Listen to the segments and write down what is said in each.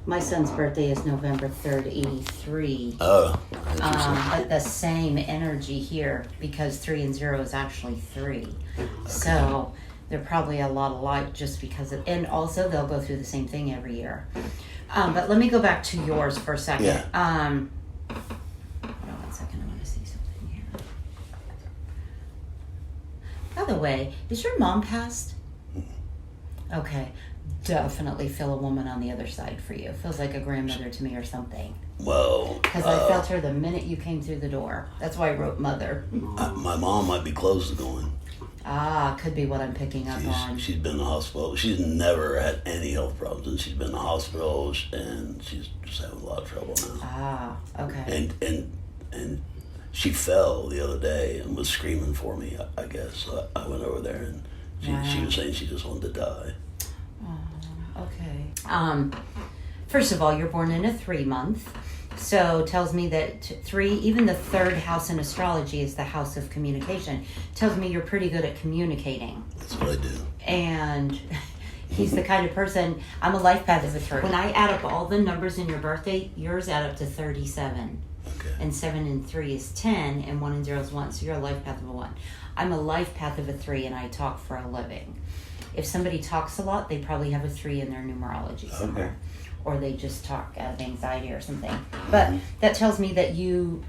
My son's birthday is November 3rd, 83. Oh. But the same energy here, because 3 and 0 is actually 3. Okay. So they're probably a lot alike just because of, and also they'll go through the same thing every year. But let me go back to yours for a second. Yeah. Hold on 1 second, I want to see something here. By the way, is your mom passed? Okay. Definitely feel a woman on the other side for you. Feels like a grandmother to me or something. Well, because I felt her the minute you came through the door. That's why I wrote mother. My mom might be close to going. Could be what I'm picking up on. She's been in the hospital. She's never had any health problems, and she's been in the hospital, and she's just having a lot of trouble now. Okay. And she fell the other day and was screaming for me, I guess. So I went over there, and she was saying she just wanted to die. Okay. First of all, you're born in a 3 month. So tells me that 3, even the 3rd house in astrology is the house of communication. Tells me you're pretty good at communicating. That's what I do. And he's the kind of person, I'm a life path of a 3. When I add up all the numbers in your birthday, yours add up to 37. Okay. And 7 and 3 is 10, and 1 and 0 is 1. So you're a life path of a 1. I'm a life path of a 3, and I talk for a living. If somebody talks a lot, they probably have a 3 in their numerology somewhere. Okay. Or they just talk out of anxiety or something. But that tells me that you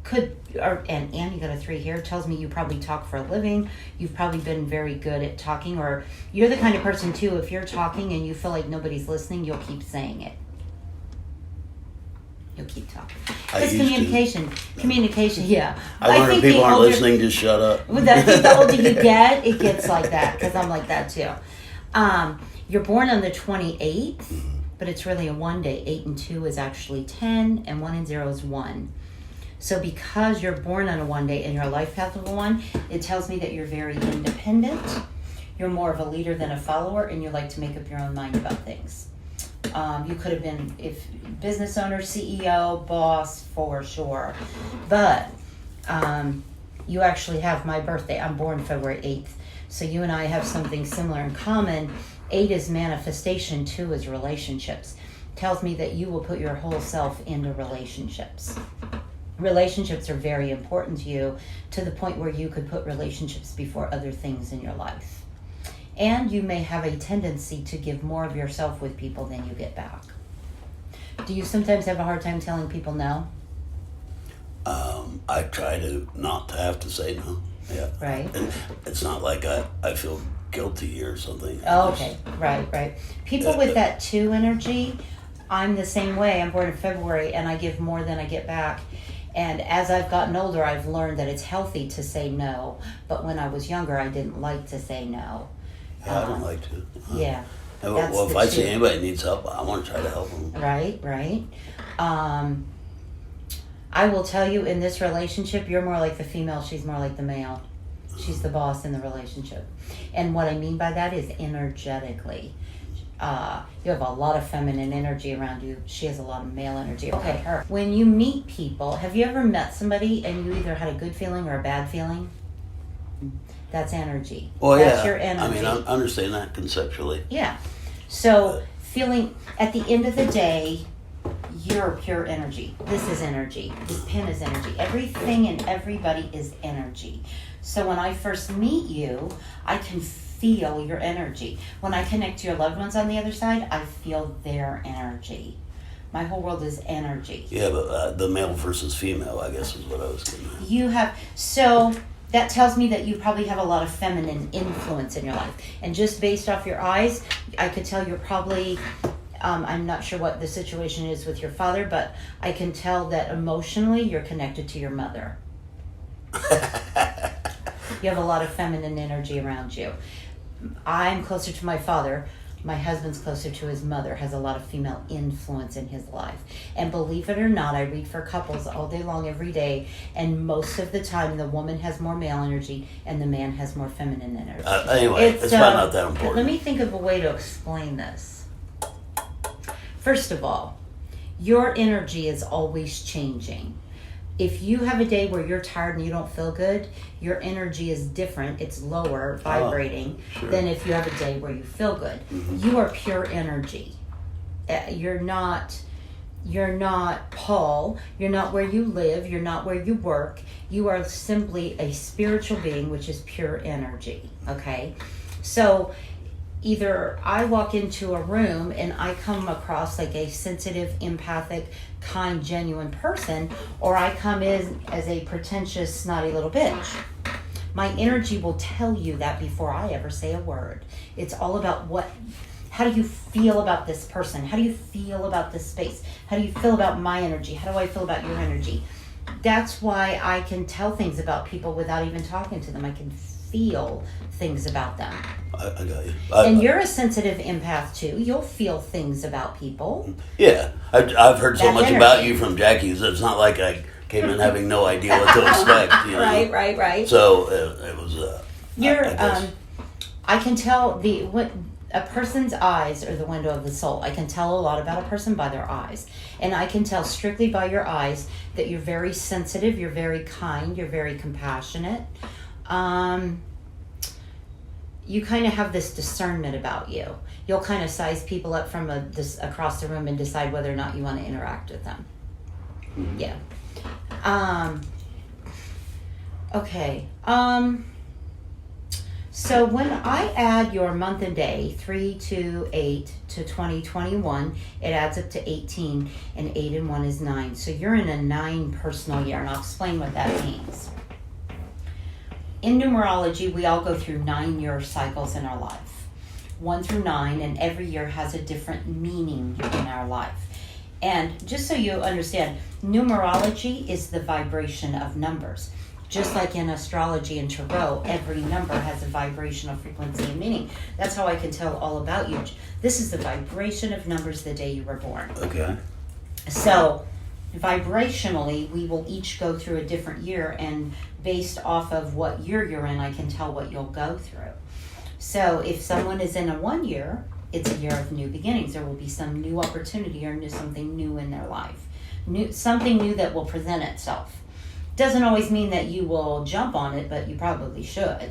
could, and you got a 3 here, tells me you probably talk for a living. You've probably been very good at talking, or you're the kind of person too, if you're talking and you feel like nobody's listening, you'll keep saying it. You'll keep talking. It's communication, yeah. I wonder if people aren't listening, just shut up. The older you get, it gets like that, because I'm like that too. You're born on the 28th, but it's really a 1 day. 8 and 2 is actually 10, and 1 and 0 is 1. So because you're born on a 1 day and you're a life path of a 1, it tells me that you're very independent. You're more of a leader than a follower, and you like to make up your own mind about things. You could have been business owner, CEO, boss, for sure. But you actually have my birthday. I'm born February 8th. So you and I have something similar in common. 8 is manifestation, 2 is relationships. Tells me that you will put your whole self into relationships. Relationships are very important to you, to the point where you could put relationships before other things in your life. And you may have a tendency to give more of yourself with people than you get back. Do you sometimes have a hard time telling people no? I try to not to have to say no. Yeah. Right. And it's not like I feel guilty or something. Oh, okay. Right. People with that 2 energy, I'm the same way. I'm born in February, and I give more than I get back. And as I've gotten older, I've learned that it's healthy to say no. But when I was younger, I didn't like to say no. I don't like to. Yeah. Well, if I see anybody needs help, I want to try to help them. Right. I will tell you, in this relationship, you're more like the female, she's more like the male. She's the boss in the relationship. And what I mean by that is energetically. You have a lot of feminine energy around you. She has a lot of male energy. Okay, her. When you meet people, have you ever met somebody and you either had a good feeling or a bad feeling? That's energy. Well, that's your energy. I mean, I understand that conceptually. Yeah. So, feeling, at the end of the day, you're pure energy. This is energy. This pen is energy. Everything and everybody is energy. So when I first meet you, I can feel your energy. When I connect to your loved ones on the other side, I feel their energy. My whole world is energy. Yeah, but the male versus female, I guess, is what I was getting at. You have, so that tells me that you probably have a lot of feminine influence in your life. And just based off your eyes, I could tell you're probably, I'm not sure what the situation is with your father, but I can tell that emotionally you're connected to your mother. You have a lot of feminine energy around you. I'm closer to my father. My husband's closer to his mother, has a lot of female influence in his life. And believe it or not, I read for couples all day long, every day, and most of the time the woman has more male energy and the man has more feminine energy. Anyway, it's probably not that important. Let me think of a way to explain this. First of all, your energy is always changing. If you have a day where you're tired and you don't feel good, your energy is different. It's lower, vibrating, than if you have a day where you feel good. Mm-hmm. You are pure energy. You're not Paul. You're not where you live. You're not where you work. You are simply a spiritual being, which is pure energy. Okay? So either I walk into a room and I come across like a sensitive, empathic, kind, genuine person, or I come in as a pretentious, snotty little bitch. My energy will tell you that before I ever say a word. It's all about how do you feel about this person? How do you feel about this space? How do you feel about my energy? How do I feel about your energy? That's why I can tell things about people without even talking to them. I can feel things about them. I got you. And you're a sensitive empath too. You'll feel things about people. Yeah. I've heard so That's much energy. about you from Jackie's. It's not like I came in having no idea what to expect. You know? Right. So it was. I can tell a person's eyes are the window of the soul. I can tell a lot about a person by their eyes. And I can tell strictly by your eyes that you're very sensitive, you're very kind, you're very compassionate. You kind of have this discernment about you. You'll kind of size people up from across the room and decide whether or not you want to interact with them. Mm-hmm. Yeah. Okay. So when I add your month and day, 3 to 8 to 2021, it adds up to 18, and 8 and 1 is 9. So you're in a 9 personal year, and I'll explain what that means. In numerology, we all go through 9-year cycles in our life. 1 through 9, and every year has a different meaning in our life. And just so you understand, numerology is the vibration of numbers. Just like in astrology and tarot, every number has a vibrational frequency and meaning. That's how I can tell all about you. This is the vibration of numbers the day you were born. Okay. So, vibrationally, we will each go through a different year, and based off of what year you're in, I can tell what you'll go through. So, if someone is in a 1 year, it's a year of new beginnings. There will be some new opportunity or something new in their life. Something new that will present itself. Doesn't always mean that you will jump on it, but you probably should.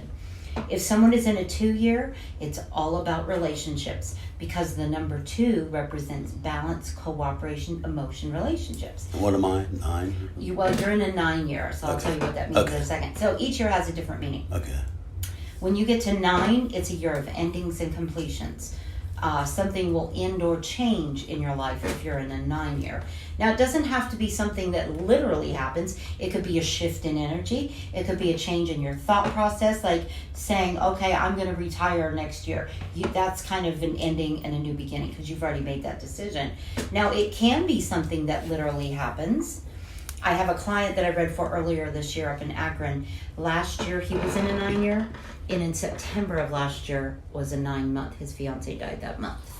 If someone is in a 2 year, it's all about relationships, because the number 2 represents balance, cooperation, emotion, relationships. What am I? 9? You're in a 9 year, so I'll tell you what that means in a second. So each year has a different meaning. Okay. When you get to 9, it's a year of endings and completions. Something will end or change in your life if you're in a 9 year. Now, it doesn't have to be something that literally happens. It could be a shift in energy. It could be a change in your thought process, like saying, okay, I'm going to retire next year. That's kind of an ending and a new beginning, because you've already made that decision. Now, it can be something that literally happens. I have a client that I read for earlier this year up in Akron. Last year, he was in a 9 year. And in September of last year was a 9 month. His fiance died that month.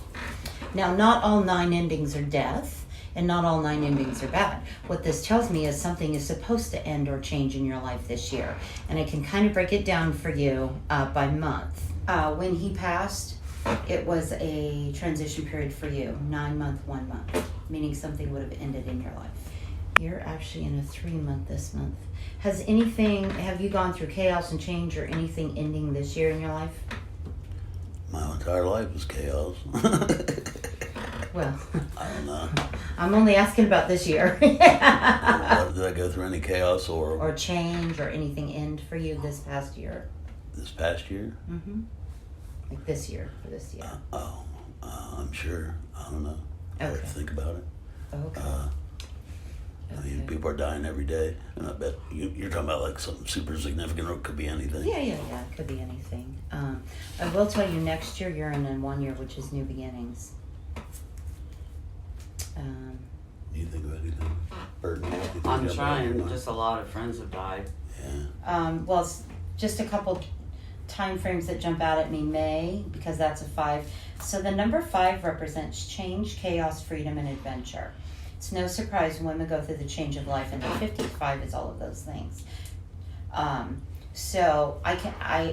Now, not all 9 endings are death, and not all 9 endings are bad. What this tells me is something is supposed to end or change in your life this year. And I can kind of break it down for you by month. When he passed, it was a transition period for you. 9 month, 1 month, meaning something would have ended in your life. You're actually in a 3 month this month. Have you gone through chaos and change or anything ending this year in your life? My entire life is chaos. Well, I don't know. I'm only asking about this year. Did I go through any chaos or change or anything end for you this past year? This past year? Mm-hmm. Like this year, for this year. I'm sure. I don't know. I have to think about it. Okay. I mean, people are dying every day, and I bet you're talking about like something super significant, or it could be anything. Yeah. It could be anything. I will tell you, next year you're in 1 year, which is new beginnings. Do you think of anything? I'm trying. Just a lot of friends have died. Yeah. Well, just a couple time frames that jump out at me. May, because that's a 5. So the number 5 represents change, chaos, freedom, and adventure. It's no surprise when women go through the change of life, and the 55 is all of those things. So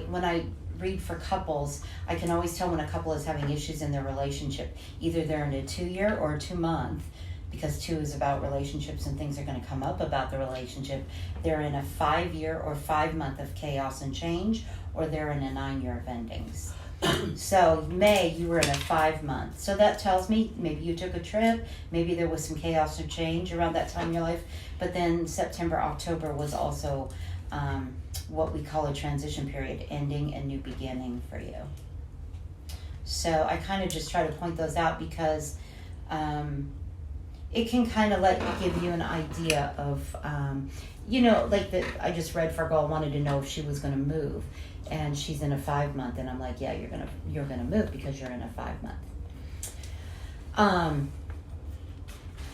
when I read for couples, I can always tell when a couple is having issues in their relationship. Either they're in a 2 year or a 2 month, because 2 is about relationships and things are going to come up about the relationship. They're in a 5 year or 5 month of chaos and change, or they're in a 9 year of endings. So May, you were in a 5 month. So that tells me maybe you took a trip, maybe there was some chaos or change around that time in your life. But then September, October was also what we call a transition period, ending and new beginning for you. So I kind of just try to point those out because it can kind of give you an idea of, like I just read for a girl wanted to know if she was going to move, and she's in a 5 month, and I'm like, yeah, you're gonna move because you're in a 5 month. All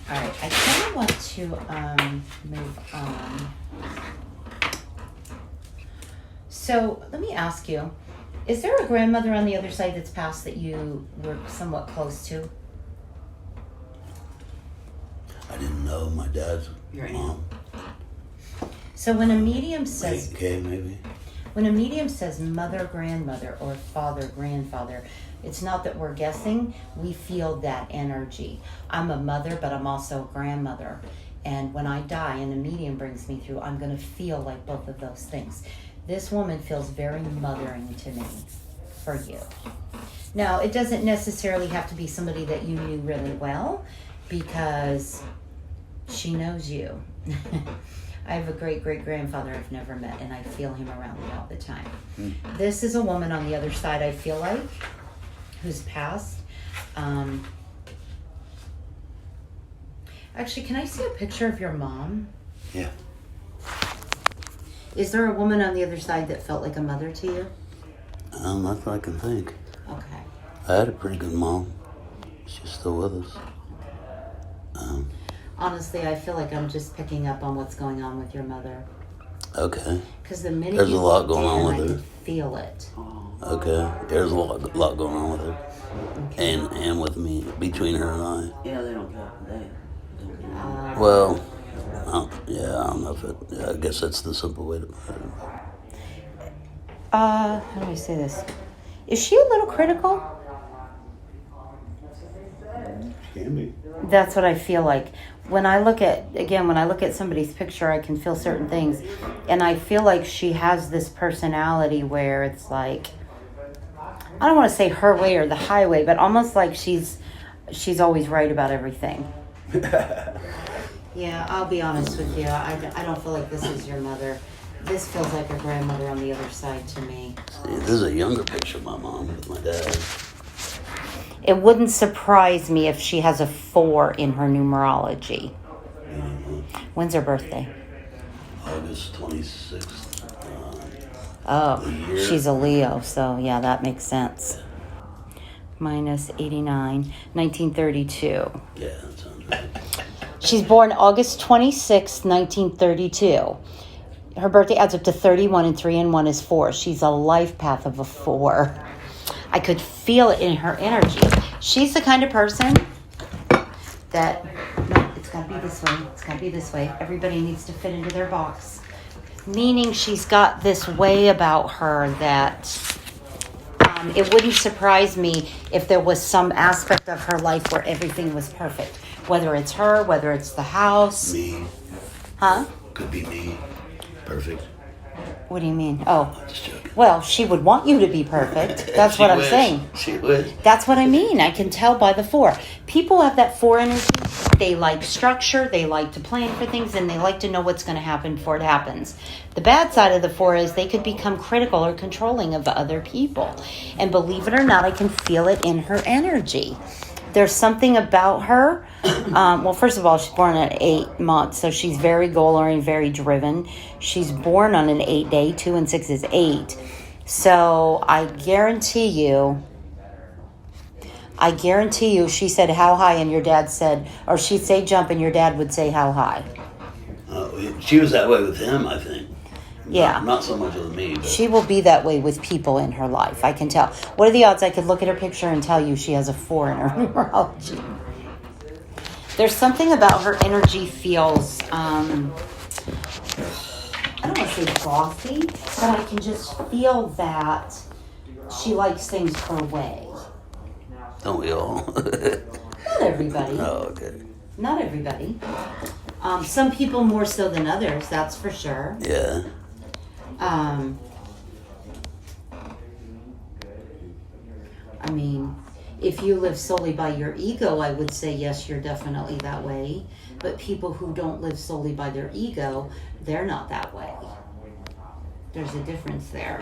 right, I kind of want to move on. So let me ask you, is there a grandmother on the other side that's passed that you were somewhat close to? I didn't know my dad's mom. So when a medium says... Okay, maybe. When a medium says mother, grandmother, or father, grandfather, it's not that we're guessing. We feel that energy. I'm a mother, but I'm also a grandmother. And when I die and a medium brings me through, I'm going to feel like both of those things. This woman feels very mothering to me for you. Now, it doesn't necessarily have to be somebody that you knew really well, because she knows you. I have a great-great-grandfather I've never met, and I feel him around me all the time. This is a woman on the other side, I feel like, who's passed. Actually, can I see a picture of your mom? Yeah. Is there a woman on the other side that felt like a mother to you? That's what I can think. Okay. I had a pretty good mom. She's still with us. Honestly, I feel like I'm just picking up on what's going on with your mother. Okay. Because the minute there's you a lot walked going on in, with I her. could feel it. Okay. There's a lot going on with her. Okay. And with me, between her and I. Yeah, they don't care. They don't care. Well, I don't know if it... Yeah, I guess that's the simple way to put it. How do I say this? Is she a little critical? Can be. That's what I feel like. When I look at somebody's picture, I can feel certain things. And I feel like she has this personality where it's like, I don't want to say her way or the highway, but almost like she's always right about everything. Yeah, I'll be honest with you. I don't feel like this is your mother. This feels like a grandmother on the other side to me. See, this is a younger picture of my mom with my dad. It wouldn't surprise me if she has a 4 in her numerology. When's her birthday? August 26th. She's a Leo, so yeah, that makes sense. Minus 89, 1932. Yeah, that sounds right. She's born August 26th, 1932. Her birthday adds up to 31, and 3 and 1 is 4. She's a life path of a 4. I could feel it in her energy. She's the kind of person that, no, it's got to be this way. It's got to be this way. Everybody needs to fit into their box. Meaning she's got this way about her that it wouldn't surprise me if there was some aspect of her life where everything was perfect. Whether it's her, whether it's the house. Me. Huh? Could be me. Perfect. What do you mean? Oh. I'm just joking. Well, she would want you to be perfect. That's what I'm saying. She would. That's what I mean. I can tell by the 4. People have that 4 energy. They like structure. They like to plan for things. And they like to know what's going to happen before it happens. The bad side of the 4 is they could become critical or controlling of other people. And believe it or not, I can feel it in her energy. There's something about her. Well, first of all, she's born at 8 months, so she's very goal-oriented, very driven. She's born on an 8 day. 2 and 6 is 8. So I guarantee you, she said how high, and your dad said, or she'd say jump, and your dad would say how high. She was that way with him, I think. Yeah. Not so much with me. But. She will be that way with people in her life. I can tell. What are the odds I could look at her picture and tell you she has a 4 in her numerology? There's something about her energy feels, I don't want to say bossy, but I can just feel that she likes things her way. Don't we all? Not everybody. Oh, okay. Not everybody. Some people more so than others, that's for sure. Yeah. I mean, if you live solely by your ego, I would say yes, you're definitely that way. But people who don't live solely by their ego, they're not that way. There's a difference there.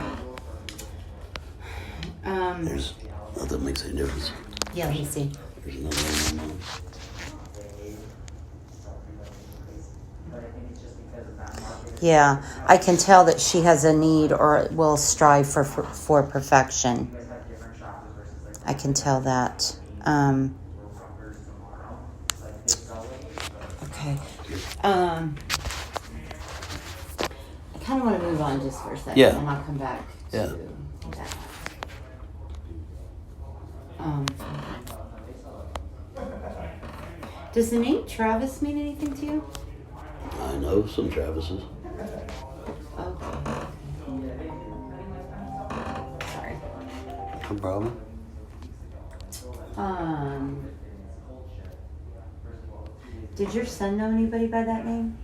There's not that makes any difference. Yeah, let me see. There's another one. Yeah, I can tell that she has a need or will strive for perfection. I can tell that. Okay. I kind of want to move on just for a second, Yeah. and I'll come back to Yeah. that. Does the name Travis mean anything to you? I know some Travises. Okay. Sorry. No problem. Did your son know anybody by that name?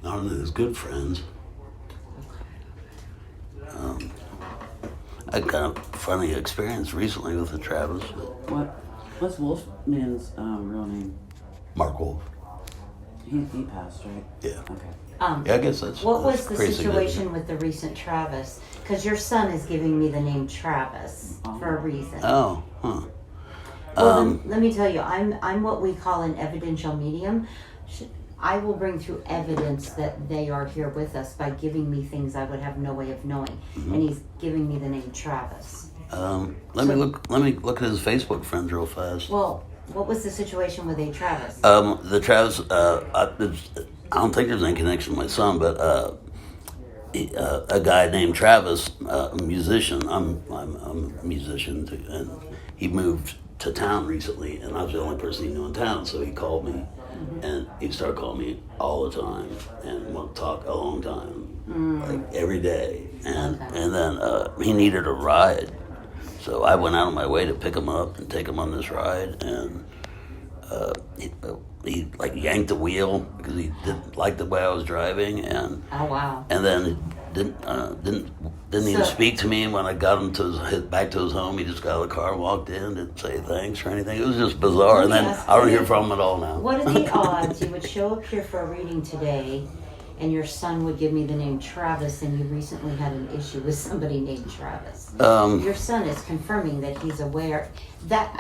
I don't know, his good friends. I kind of funny experience recently with the Travis. What's Wolfman's real name? Mark Wolf. He passed, right? Yeah. Okay. Yeah, I guess that's. What that's was the pretty situation significant. with the recent Travis? Because your son is giving me the name Travis for a reason. Oh, huh. Well, let me tell you, I'm what we call an evidential medium. I will bring through evidence that they are here with us by giving me things I would have no way of knowing, and he's giving me the name Travis. Let me look at his Facebook friends real fast. Well, what was the situation with a Travis? The Travis, I don't think there's any connection to my son, but a guy named Travis, a musician. I'm a musician too, and he moved to town recently, and I was the only person he knew in town, so he called me, and he started calling me all the time, and wanted to talk a long time, like every day, and then he needed a ride, so I went out of my way to pick him up and take him on this ride, and he like yanked the wheel because he didn't like the way I was driving, and Oh wow! and then didn't even speak to me when I got him to back to his home. He just got out of the car, walked in, didn't say thanks or anything. It was just bizarre. And then I don't hear from him at all now. What are the odds you would show up here for a reading today, and your son would give me the name Travis, and you recently had an issue with somebody named Travis? Your son is confirming that he's aware. That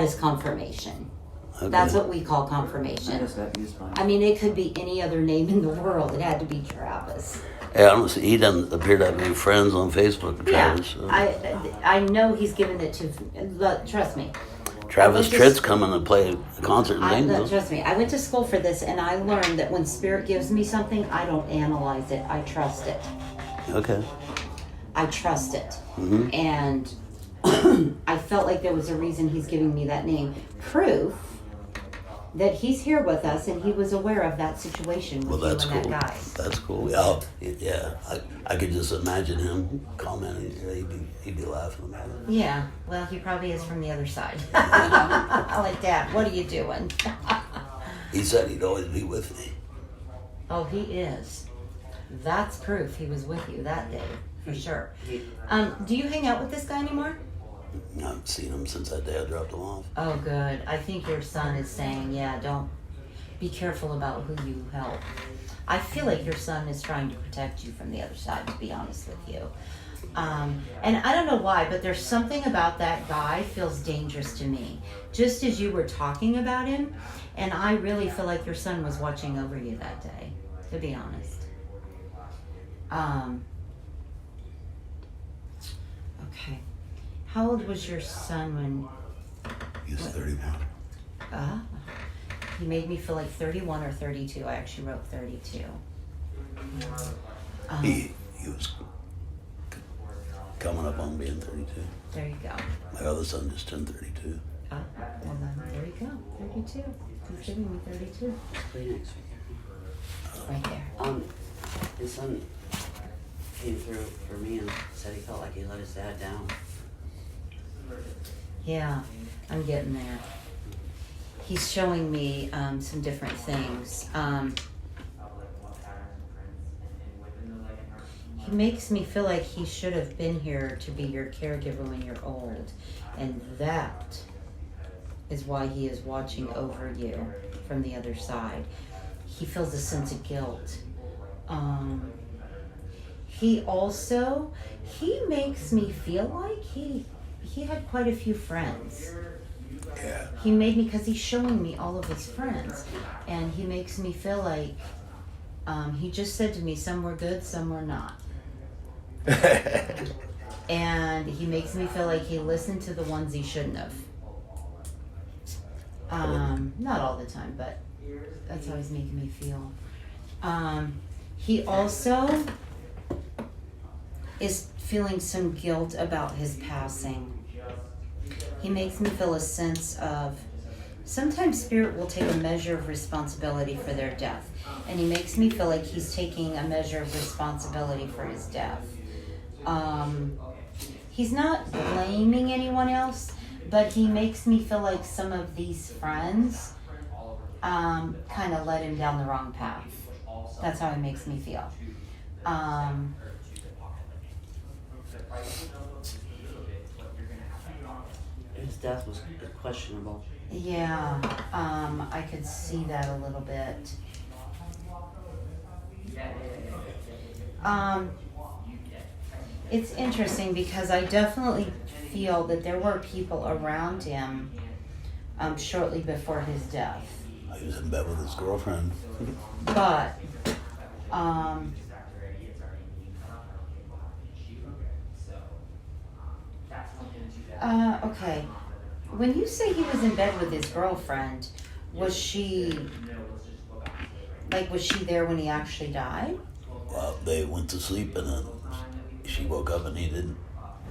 is confirmation. Okay. That's what we call I confirmation. just got used by it. I mean, it could be any other name in the world. It had to be Travis. Yeah, honestly, he doesn't appear to have any friends on Facebook. Travis, so. I know he's given it to. Look, trust me. Travis Tritt's coming to play a concert in Gainesville. Trust me. I went to school for this, and I learned that when Spirit gives me something, I don't analyze it. I trust it. Okay. I trust it. Mm-hmm. And I felt like there was a reason he's giving me that name. Proof that he's here with us and he was aware of that situation with Well, that's you cool. and that guy. That's cool. Yeah. I could just imagine him commenting. He'd be laughing about it. Yeah, well, he probably is from the other side. I'm like, Dad, what are you doing? He said he'd always be with me. Oh, he is. That's proof he was with you that day, for sure. Do you hang out with this guy anymore? I haven't seen him since that day I dropped him off. Oh, good. I think your son is saying, yeah, don't be careful about who you help. I feel like your son is trying to protect you from the other side, to be honest with you. And I don't know why, but there's something about that guy feels dangerous to me. Just as you were talking about him, and I really feel like your son was watching over you that day, to be honest. Okay. How old was your son when... He was 31. He made me feel like 31 or 32. I actually wrote 32. He was coming up on being 32. There you go. My other son just turned 32. Well then, there you go. 32. He's giving me 32. Kleenex Right there. right there. His son came through for me and said he felt like he let his dad down. Yeah, I'm getting there. He's showing me some different things. He makes me feel like he should have been here to be your caregiver when you're old. And that is why he is watching over you from the other side. He feels a sense of guilt. He makes me feel like he had quite a few friends. Yeah. He made me, because he's showing me all of his friends, and he makes me feel like he just said to me, some were good, some were not. And he makes me feel like he listened to the ones he shouldn't have. Not all the time, but that's how he's making me feel. He also is feeling some guilt about his passing. He makes me feel a sense of, sometimes spirit will take a measure of responsibility for their death. And he makes me feel like he's taking a measure of responsibility for his death. He's not blaming anyone else, but he makes me feel like some of these friends kind of led him down the wrong path. That's how he makes me feel. His death was questionable. Yeah, I could see that a little bit. It's interesting because I definitely feel that there were people around him shortly before his death. He was in bed with his girlfriend. But, okay. When you say he was in bed with his girlfriend, was she there when he actually died? Well, they went to sleep and then she woke up and he didn't.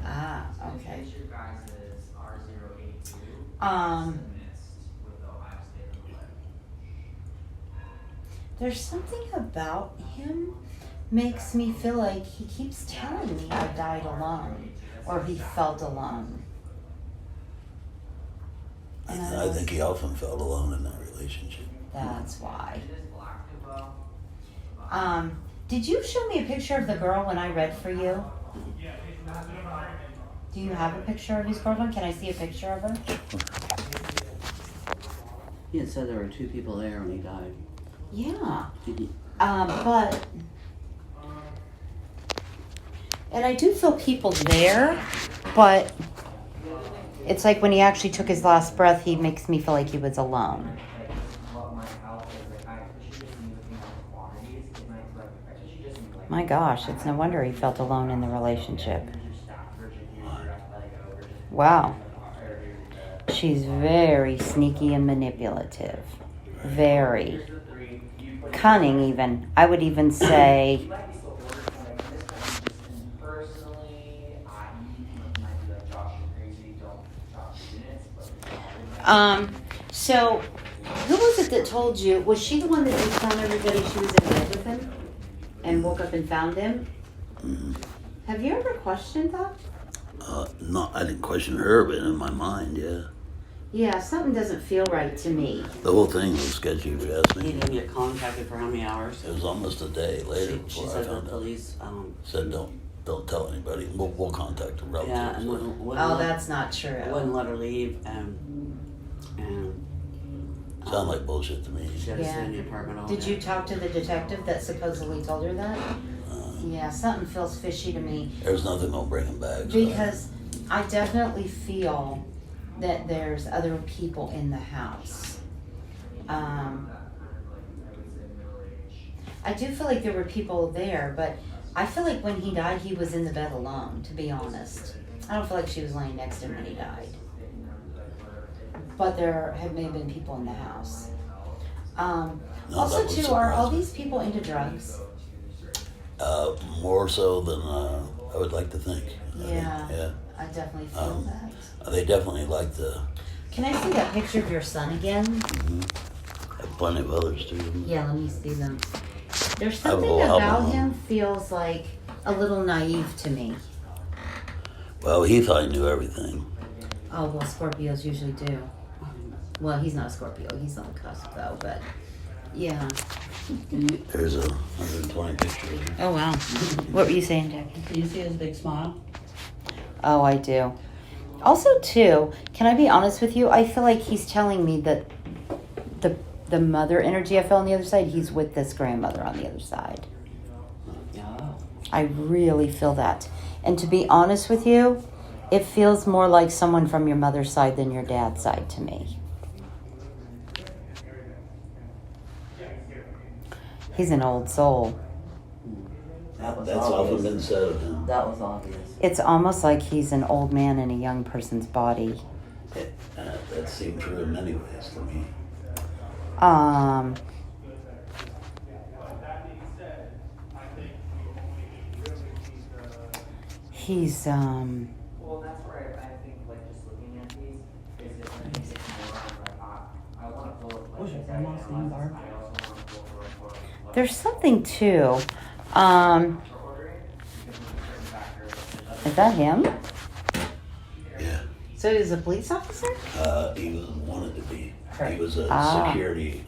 Ah, okay. There's something about him makes me feel like he keeps telling me I died alone or he felt alone. And I think he often felt alone in that relationship. That's why. Did you show me a picture of the girl when I read for you? Do you have a picture of his girlfriend? Can I see a picture of her? He had said there were 2 people there when he died. Yeah. But, and I do feel people there, but it's like when he actually took his last breath, he makes me feel like he was alone. My gosh, it's no wonder he felt alone in the relationship. Wow. She's very sneaky and manipulative. Very. Cunning, even. I would even say. So, who was it that told you? Was she the one that was telling everybody she was in bed with him? And woke up and found him? Mm-hmm. Have you ever questioned that? No, I didn't question her, but in my mind, yeah. Yeah, something doesn't feel right to me. The whole thing was sketchy, if you ask He me. didn't get contacted for how many hours? It was almost a day later She before I said the found out. police, Said don't tell anybody. We'll contact the relatives. yeah, and Oh, that's not true. wouldn't let her leave, and Sound like bullshit to me. she had to stay in the apartment all Did day. you talk to the detective that supposedly told her that? Yeah, something feels fishy to me. There's nothing gonna bring him back. So. Because I definitely feel that there's other people in the house. I do feel like there were people there, but I feel like when he died, he was in the bed alone, to be honest. I don't feel like she was laying next to him when he died. But there may have been people in the house. No, Also, that would too, are all surprise me. these people into drugs? More so than I would like to think. Yeah. Yeah. I definitely feel that. They definitely like to Can I see that picture of your son again? have plenty of others too. Yeah, let me see them. There's I have a something whole album about of him them. feels like a little naive to me. Well, he thought he knew everything. Oh, well, Scorpios usually do. Well, he's not a Scorpio. He's on the cusp, though, but yeah. There's 120 pictures. Oh, wow. What were you saying, Jackie? Can you see his big smile? Oh, I do. Also, too, can I be honest with you? I feel like he's telling me that the mother energy I felt on the other side, he's with this grandmother on the other side. Yeah. I really feel that. And to be honest with you, it feels more like someone from your mother's side than your dad's side to me. He's an old soul. That was That's obvious. often been said of him. That was obvious. It's almost like he's an old man in a young person's body. That seemed true in many ways to me. He's Well, that's where I think, like, just looking at these, is it more on, like, I want to pull it, What's your like, grandma's name, Barb? I also want to pull for there's something too. ordering, because of certain factors, there's Is that him? Yeah. So he's a police officer? He was wanted to be. He was a Ah. security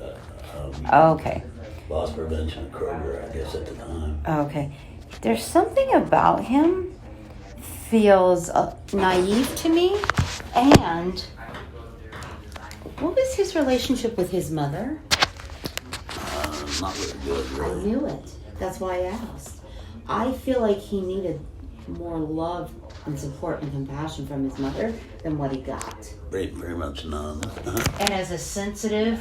Okay. loss prevention at Kroger, I guess, at the time. Okay. There's something about him feels naive to me. And what was his relationship with his mother? Not really good, I really. knew it. That's why I asked. I feel like he needed more love and support and compassion from his mother than what he got. Very much none. And as a sensitive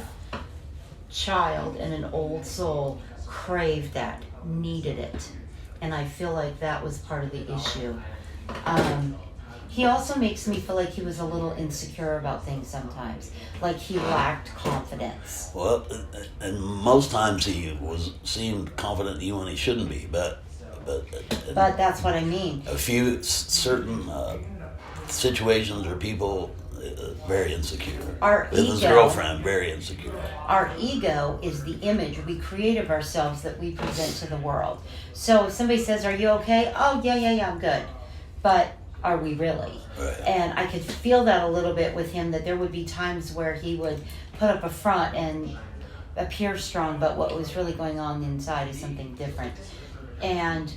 child and an old soul, craved that, needed it. And I feel like that was part of the issue. He also makes me feel like he was a little insecure about things sometimes. Like he lacked confidence. Well, and most times he seemed confident even when he shouldn't be, but But that's what I mean. a few certain situations or people very insecure. Our With his ego- girlfriend, very insecure. Our ego is the image we create of ourselves that we present to the world. So if somebody says, "Are you okay?" "Oh, yeah, I'm good." But are we really? Right. And I could feel that a little bit with him, that there would be times where he would put up a front and appear strong, but what was really going on inside is something different. And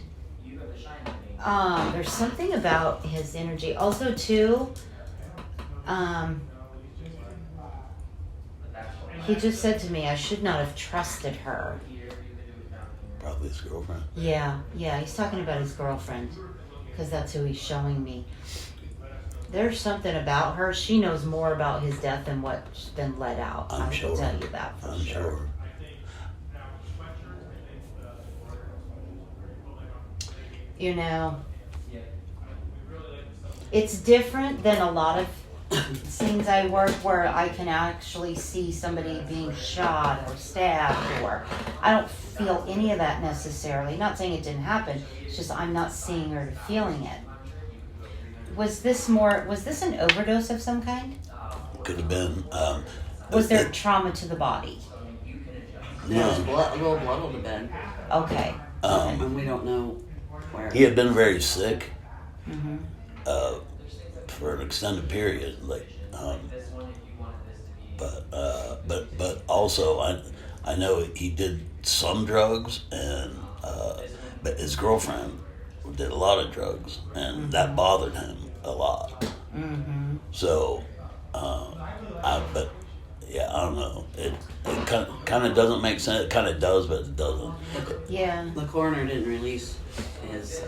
there's something about his energy. Also, too, he just said to me, I should not have trusted her. Probably his girlfriend. Yeah, he's talking about his girlfriend, because that's who he's showing me. There's something about her. She knows more about his death than what's been let out. I'm I sure. will tell you that for I'm sure. You know, it's different than a lot of scenes I work where I can actually see somebody being shot or stabbed, or I don't feel any of that necessarily. Not saying it didn't happen, it's just I'm not seeing or feeling it. Was this an overdose of some kind? Could have been. Was there trauma to the body? There was No. a little blood on the bed, Okay. and we don't know where. He had been very sick Mm-hmm. for an extended period, but also I know he did some drugs, and but his girlfriend did a lot of drugs, and that bothered him a lot. Mm-hmm. So, but yeah, I don't know. It kind of doesn't make sense. It kind of does, but it doesn't. Yeah. The coroner didn't release his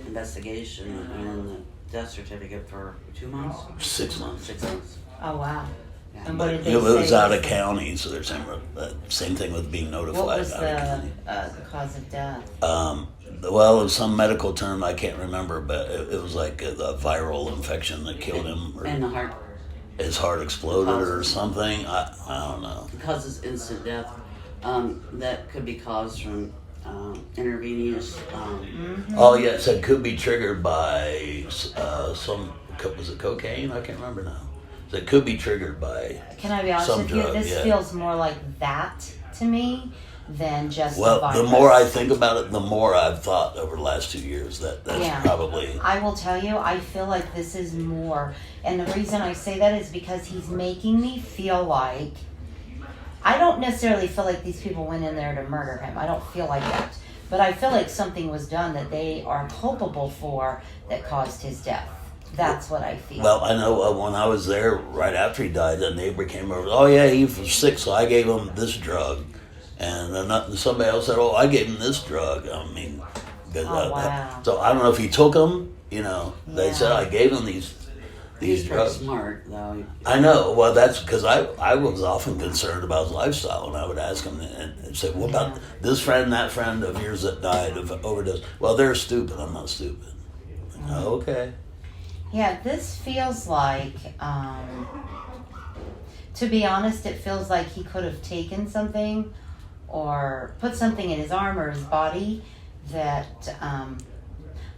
investigation and the death certificate for 2 months? 6 months. 6 months. Oh, wow. Yeah. And what did they It was say? out of county, so they're saying same thing with being notified What was out of county. the cause of death? Well, it was some medical term I can't remember, but it was like a viral infection that killed him, or And the heart his heart exploded or something. I don't know. causes instant death. That could be caused from intravenous. Oh yes, it could be triggered by was it cocaine? I can't remember now. So it could be triggered by. Can I be honest Some with you? drug, This yeah. feels more like that to me than just Well, the virus. the more I think about it, the more I've thought over the last 2 years that's Yeah. probably. I will tell you, I feel like this is more, and the reason I say that is because he's making me feel like I don't necessarily feel like these people went in there to murder him. I don't feel like that. But I feel like something was done that they are culpable for that caused his death. That's what I feel. Well, I know when I was there right after he died, a neighbor came over. Oh yeah, he was sick, so I gave him this drug, and somebody else said, "Oh, I gave him this drug." I mean, wow. so I don't know if he took them. You know, they said I gave him these He's pretty drugs. smart, though. I know. Well, that's because I was often concerned about his lifestyle, and I would ask him and say, "What about this friend, that friend of yours that died of overdose?" Well, they're stupid. I'm not stupid. Okay. Yeah, this feels like, to be honest, it feels like he could have taken something or put something in his arm or his body that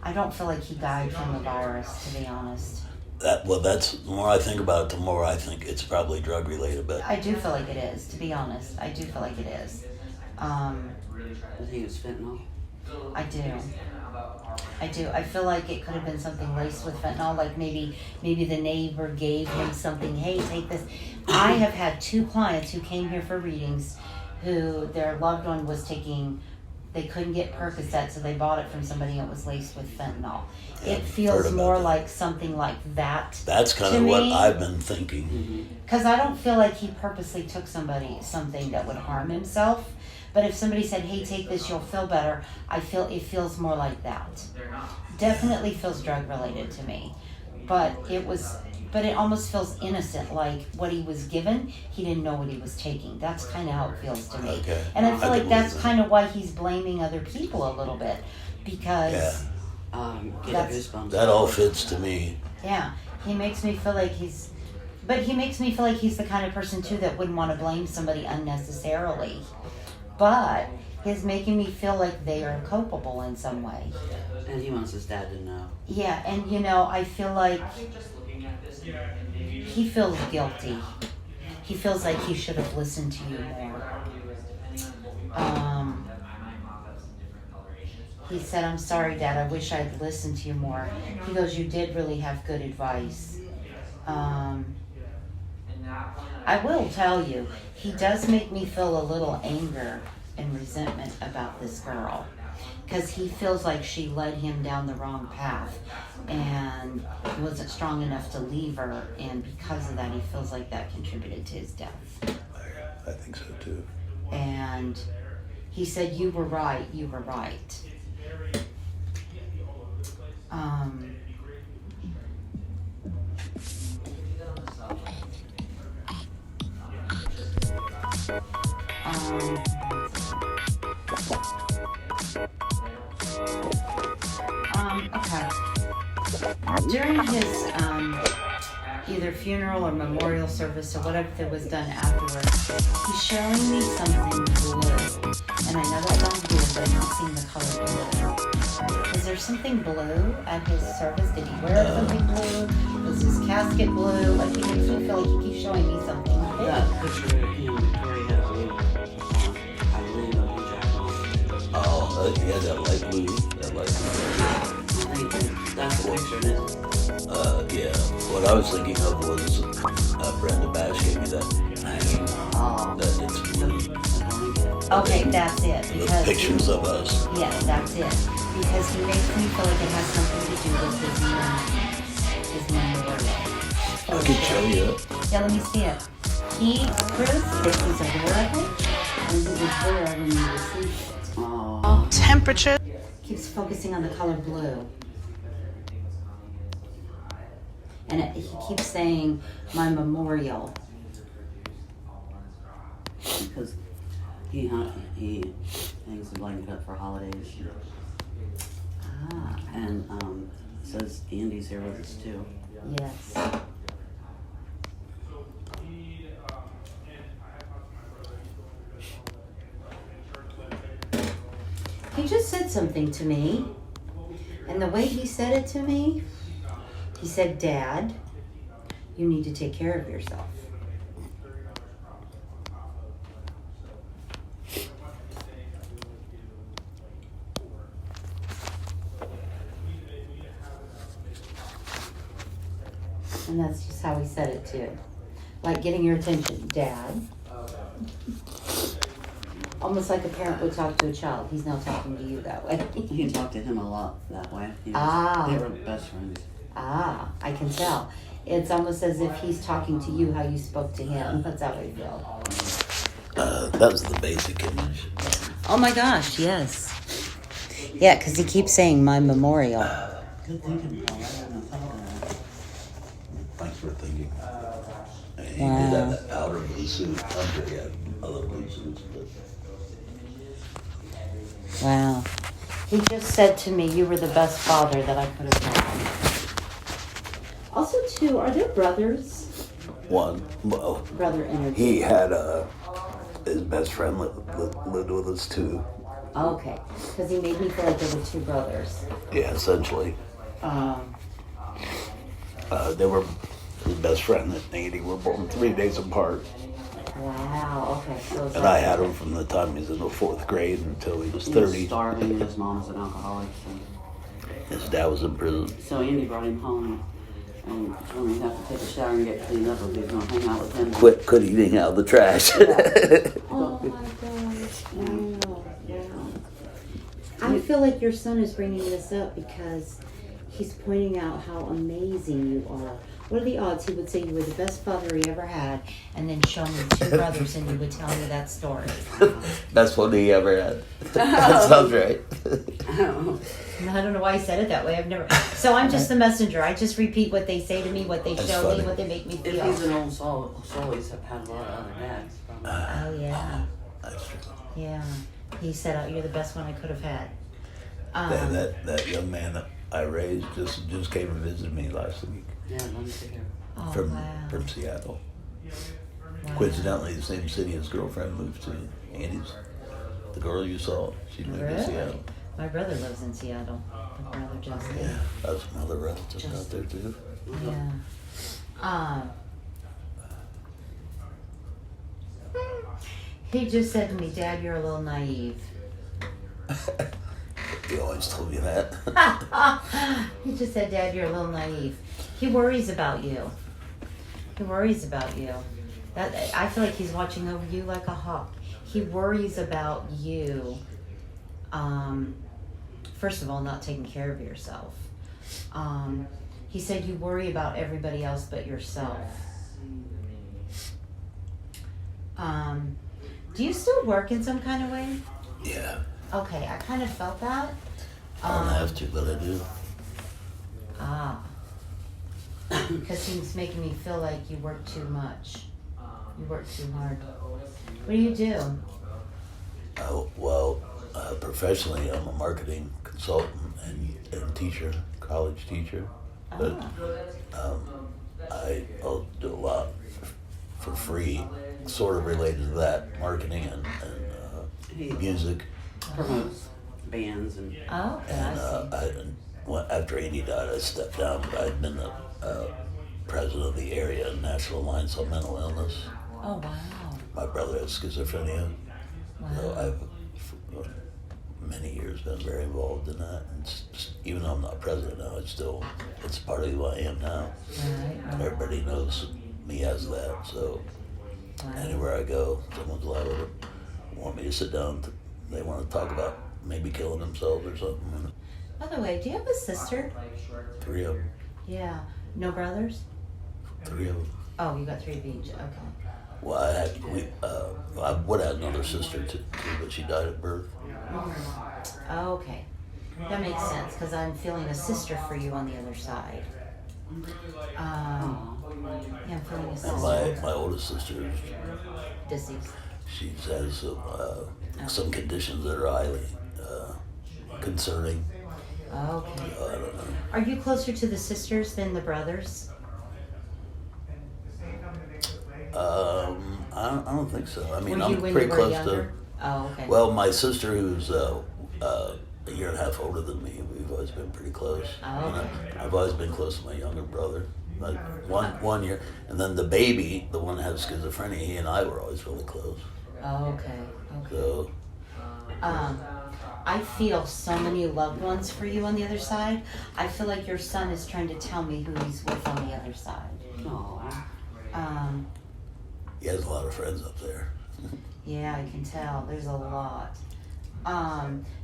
I don't feel like he died from the virus, to be honest. That's the more I think about it, the more I think it's probably drug related. But I do feel like it is, to be honest. I do feel like it is. I think it was fentanyl. I do. I feel like it could have been something laced with fentanyl, like maybe the neighbor gave him something, hey, take this. I have had 2 clients who came here for readings who their loved one was taking, they couldn't get Percocet, so they bought it from somebody and it was laced with fentanyl. Yeah, It feels heard about more that. like something like that. that's kind to of what me. I've been thinking. Because I don't feel like he purposely took something that would harm himself. But if somebody said, hey, take this, you'll feel better, I feel it feels more like that. Definitely feels drug related to me. But it almost feels innocent, like what he was given, he didn't know what he was taking. That's kind of how it feels to me. Okay. And I feel I like can that's believe kind of why he's blaming other people a little bit. Because, Get That's- goosebumps. That all fits to me. yeah, he makes me feel like he's the kind of person too that wouldn't want to blame somebody unnecessarily. But he's making me feel like they are culpable in some way. And he wants his dad to know. Yeah, and I feel like he feels guilty. He feels like he should have listened to you more. He said, I'm sorry, Dad, I wish I'd listened to you more. He goes, you did really have good advice. I will tell you, he does make me feel a little anger and resentment about this girl. Because he feels like she led him down the wrong path and he wasn't strong enough to leave her, and because of that he feels like that contributed to his death. I think so too. And he said, you were right. Okay. During his either funeral or memorial service or whatever that was done afterwards, he's showing me something blue. And I know that sounds weird, but I'm not seeing the color blue. Is there something blue at his service? Did he wear something blue? Was his casket blue? Like, he makes me feel like he keeps showing me something blue. That picture of him where he had a blue, I believe, a blue jacket on. Oh, yeah, that light blue. That light blue. I think that's the picture, isn't it? Yeah. What I was thinking of was Brenda Bash gave me that hanging. Oh, That it's blue. Okay, that's it. With Because pictures of us. yeah, that's it. Because he makes me feel like it has something to do with his memory. I can show you. Yeah, let me see it. He proves that he's aware of it, and he was there when he received it. Oh, Temperature. Keeps focusing on the color blue. And he keeps saying, my memorial. because he hangs the blanket up for holidays. Ah, And says Andy's here with us too. yes. He just said something to me, and the way he said it to me, he said, Dad, you need to take care of yourself. And that's just how he said it too. Like getting your attention, Dad, Almost like a parent would talk to a child. He's now talking to you that way. You talked to him a lot that way. They were best friends. I can tell. It's almost as if he's talking to you how you spoke to him. That's how I feel. That was the basic image. Oh my gosh, yes. Yeah, because he keeps saying my memorial. Good thinking, Paul. I hadn't thought of that. Thanks for thinking. He Wow. did have that powder blue suit. I'm sure he had other blue suits, but Wow. He just said to me, you were the best father that I could have had. Also, too, are there brothers? one. Well, Brother energy. he had his best friend lived with us too. Okay. Because he made me feel like there were two brothers. Yeah, essentially. Um, They were his best friend and Andy were born 3 days apart. wow. Okay. So And I had him from the time he was in the 4th grade until he was He was 30. starving. His mom was an alcoholic. His dad was in prison. So Andy brought him home. And told him he'd have to take a shower and get cleaned up if he was going to hang out with him. Quit eating out of the trash. Oh my gosh. Wow. I feel like your son is bringing this up because he's pointing out how amazing you are. What are the odds he would say you were the best father he ever had and then show me two brothers and you would tell me that story? Best one he ever had. That sounds right. I don't know why he said it that way. I've never. So I'm just the messenger. I just repeat what they say to me, what they That's show funny. me, what they make me If feel. he's an old soul, he's had a lot of other dads. Oh yeah, That's true. yeah. He said, oh, "You're the best one I could have had." That young man that I raised just came and visited me last week Yeah, let me see here. Oh from wow. Seattle. Wow. Coincidentally, the same city his girlfriend moved to. Andy's, the girl you saw, she moved to Really? Seattle. My brother lives in Seattle. My brother Justin. Yeah, that's some other relatives out there too. Yeah. He just said to me, "Dad, you're a little naive." He always told me that. He just said, "Dad, you're a little naive." He worries about you. He worries about you. That I feel like he's watching over you like a hawk. He worries about you. First of all, not taking care of yourself. He said you worry about everybody else but yourself. Do you still work in some kind of way? Yeah, Okay, I kind of felt that. I don't have to, but I do. Because he's making me feel like you work too much. You work too hard. What do you do? Professionally, I'm a marketing consultant and teacher, college teacher. But I'll do a lot for free, sort of related to that, marketing and music. Promotes bands and Oh, okay, And I see. after Andy died, I stepped down, but I'd been the president of the area National Alliance on Mental Illness. Oh, wow. My brother has schizophrenia, so Wow. I've for many years been very involved in that. And even though I'm not president now, it's part of who I am now. Right. Everybody knows me as that, so anywhere I go, someone's liable to want me to sit down. They want to talk about maybe killing themselves or something. By the way, do you have a sister? 3 of them. Yeah. No brothers? 3 of them. Oh, you got 3 of each. Okay. Well, I would have another sister too, but she died at birth. Oh, okay. That makes sense because I'm feeling a sister for you on the other side. Yeah, I'm feeling a And sister. my oldest sister, Deceased. she has some conditions that are highly concerning. Okay. I don't know. Are you closer to the sisters than the brothers? I don't think so. I mean, Were you I'm when pretty you were close younger? Oh, okay. Well, my sister, who's a year and a half older than me, we've always been pretty close. Oh, okay. I've always been close to my younger brother. Like one year, and then the baby, the one that has schizophrenia, he and I were always really close. Oh, okay. Okay. So I feel so many loved ones for you on the other side. I feel like your son is trying to tell me who he's with on the other side. no, He has a lot of friends up there. Yeah, I can tell. There's a lot.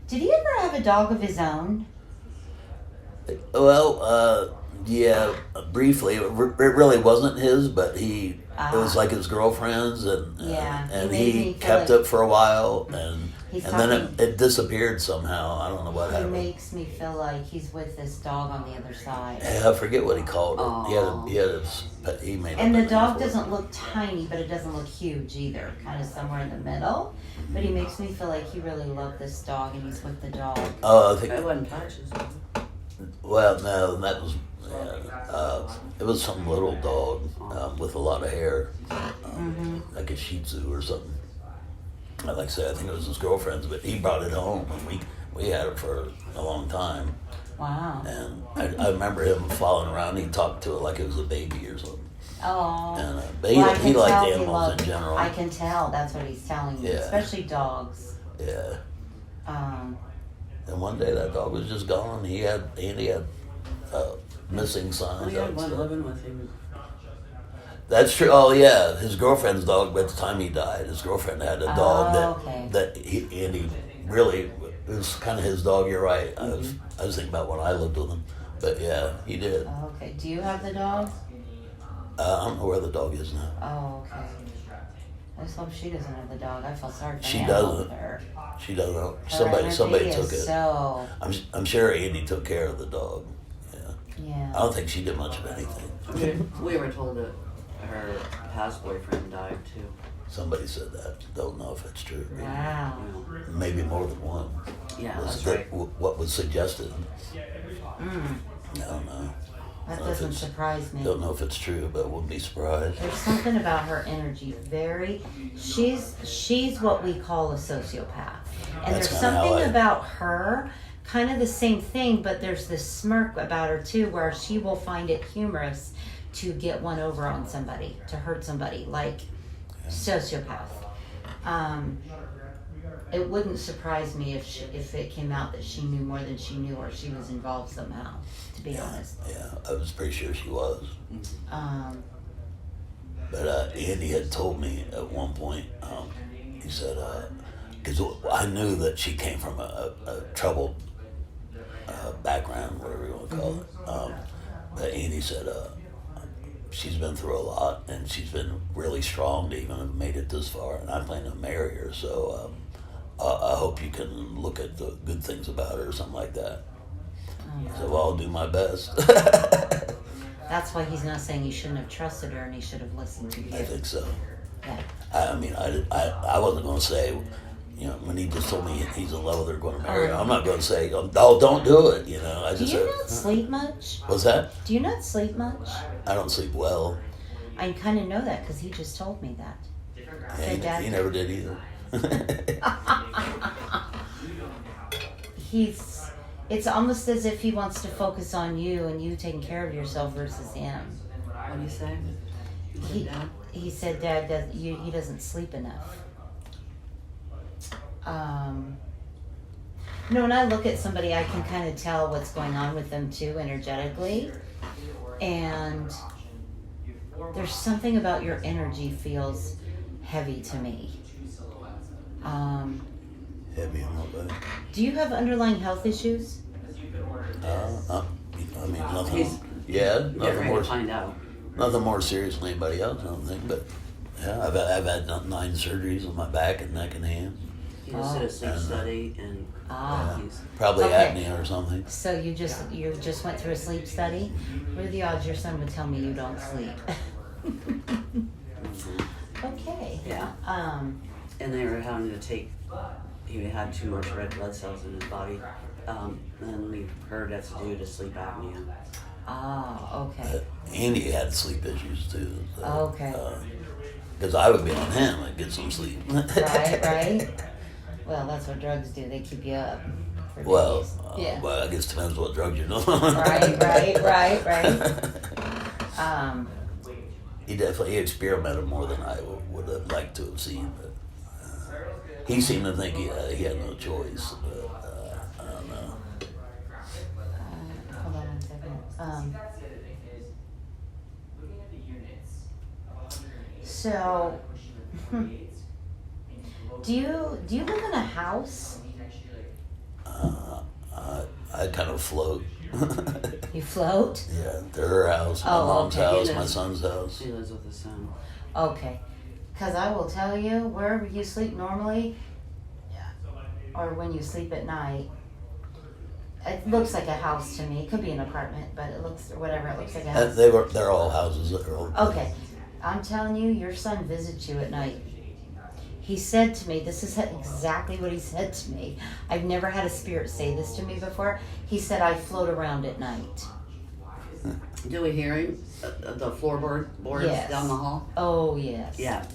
Did he ever have a dog of his own? Well, yeah, briefly. It really wasn't his, but it was like his girlfriend's, and Yeah, and he made me he feel kept like- it for a while, and He's then talking- it disappeared somehow. I don't know what He happened. makes me feel like he's with this dog on the other side. I forget what he called it. Aw. He made up And a the name dog for it. doesn't look tiny, but it doesn't look huge either. Kind of somewhere in the middle. But he makes me feel like he really loved this dog and he's with the dog. Oh, I think. It wasn't Patches. Well, no, that was. It was some little dog with a lot of hair, like a Shih Tzu or something. Like I said, I think it was his girlfriend's, but he brought it home, and we had it for a long time. Wow. And I remember him following around. He talked to it like it was a baby or something. Oh. And, but Well, I he can liked tell he animals loved- in general. I can tell. That's what he's telling me. Yeah. Especially dogs. Yeah. Um, And one day that dog was just gone. Andy had missing signs. We I had would one say. living with him. That's true. Oh yeah, his girlfriend's dog. By the time he died, his girlfriend had a dog okay. that Andy really, it was kind of his dog. You're right. I was thinking about when I lived with him, but yeah, he did. okay. Do you have the dog? I don't know where the dog is now. Oh, okay. I just hope she doesn't have the dog. I feel sorry for She him doesn't. over there. She doesn't know. Her Somebody energy took is it. So, I'm sure Andy took care of the dog. Yeah. yeah. I don't think she did much of anything. We were told that her past boyfriend died too. Somebody said that. Don't know if it's true. Wow. Maybe more than one. Yeah, Was that's that right. what was suggested? Mm, I don't know. that Don't know if doesn't it's- surprise me. Don't know if it's true, but wouldn't be surprised. There's something about her energy. She's what we call a sociopath, and That's there's kinda how something I- about her, kind of the same thing, but there's this smirk about her too, where she will find it humorous to get one over on somebody, to hurt somebody, like sociopath. It wouldn't surprise me if it came out that she knew more than she knew, or she was involved somehow. To be honest. Yeah, I was pretty sure she was. But Andy had told me at one point, he said, because I knew that she came from a troubled background, whatever you want to call it. But Andy said, she's been through a lot, and she's been really strong to even have made it this far, and I plan to marry her, so I hope you can look at the good things about her or something like that. I said, well, I'll do my best. That's why he's not saying he shouldn't have trusted her and he should have listened to you. I think so. Yeah. I mean, I wasn't going to say, when he just told me he's in love with her, going to marry her, I'm not going to say, oh, don't do it, I Do just you said, not sleep much? what's that? Do you not sleep much? I don't sleep well. I kind of know that because he just told me that. Yeah, Dad- he never did either. It's almost as if he wants to focus on you and you taking care of yourself versus him. What do you say? He said Dad he doesn't sleep enough. When I look at somebody, I can kind of tell what's going on with them too, energetically. And there's something about your energy feels heavy to me. Heavy on my back. Do you have underlying health issues? I mean, nothing. He's Yeah, Get nothing ready more. to find out. Nothing more serious than anybody else, I don't think. But yeah, I've had 9 surgeries on my back and neck and hands. He just did a sleep And, study and he's Probably Okay. apnea or something. So you just went through a sleep study? What are the odds your son would tell me you don't sleep? Okay. Yeah. And they were having to take. He had too much red blood cells in his body, and we heard that's due to sleep apnea. Okay. Andy had sleep issues too. So, Okay. Because I would be on him and get some sleep. Right. Well, that's what drugs do. They keep you up for Well, days. Yeah. well, I guess it depends what drug you're doing. Right. He experimented more than I would have liked to have seen. But he seemed to think he had no choice. But I don't know. Hold on 1 second. So Do you live in a house? I kind of float. You float? Yeah, they're her house, my Oh, mom's okay. house, He my lives- son's house. He lives with his son. Okay. Because I will tell you, wherever you sleep normally, or when you sleep at night, it looks like a house to me. It could be an apartment, but it looks, or whatever, it looks like a house. They're all houses. They're all, Okay. I'm telling you, your son visits you at night. He said to me, this is exactly what he said to me. I've never had a spirit say this to me before. He said, I float around at night. Do we hear him? The floorboards Yes. down the hall? Oh, yes. Yeah.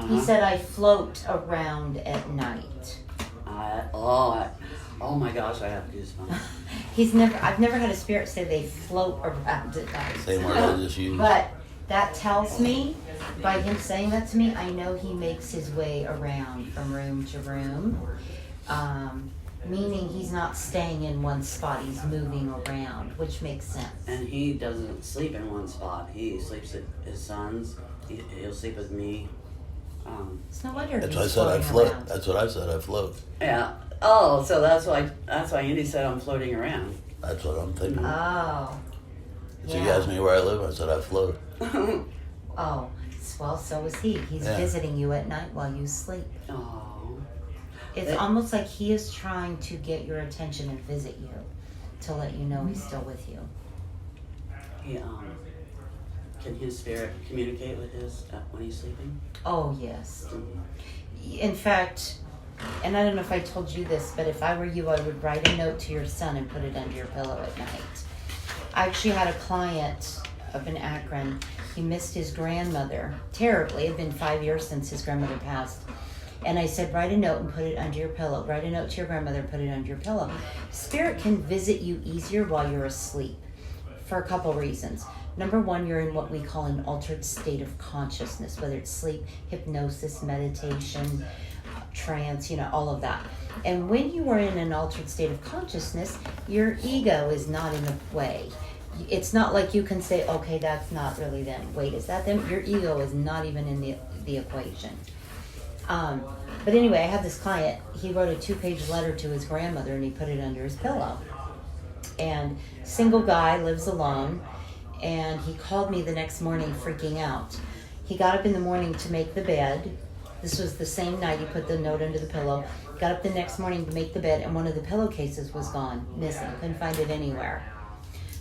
He said, I float around at night. Oh my gosh, I have goosebumps. I've never had a spirit say they float around at night. Same word I just used. But that tells me, by him saying that to me, I know he makes his way around from room to room. Meaning he's not staying in one spot, he's moving around, which makes sense. And he doesn't sleep in one spot. He sleeps at his son's. He'll sleep with me. It's no wonder That's he's what I said. I floating float. around. That's what I said. I float. Yeah. Oh, so that's why Andy said I'm floating around. That's what I'm thinking. Oh. So you Yeah. asked me where I live. I said I float. Oh. Well, so is he. He's Yeah. visiting you at night while you sleep. Oh. It's almost like he is trying to get your attention and visit you to let you know he's still with you. He can his spirit communicate with his when he's sleeping? Oh, yes. In fact, and I don't know if I told you this, but if I were you, I would write a note to your son and put it under your pillow at night. I actually had a client up in Akron. He missed his grandmother terribly. It had been 5 years since his grandmother passed. And I said, write a note and put it under your pillow. Write a note to your grandmother and put it under your pillow. Spirit can visit you easier while you're asleep for a couple reasons. Number one, you're in what we call an altered state of consciousness, whether it's sleep, hypnosis, meditation, trance, all of that. And when you are in an altered state of consciousness, your ego is not in the way. It's not like you can say, okay, that's not really them. Wait, is that them? Your ego is not even in the equation. But anyway, I had this client, he wrote a 2-page letter to his grandmother and he put it under his pillow. And single guy, lives alone, and he called me the next morning freaking out. He got up in the morning to make the bed. This was the same night he put the note under the pillow. Got up the next morning to make the bed and one of the pillowcases was gone, missing, couldn't find it anywhere.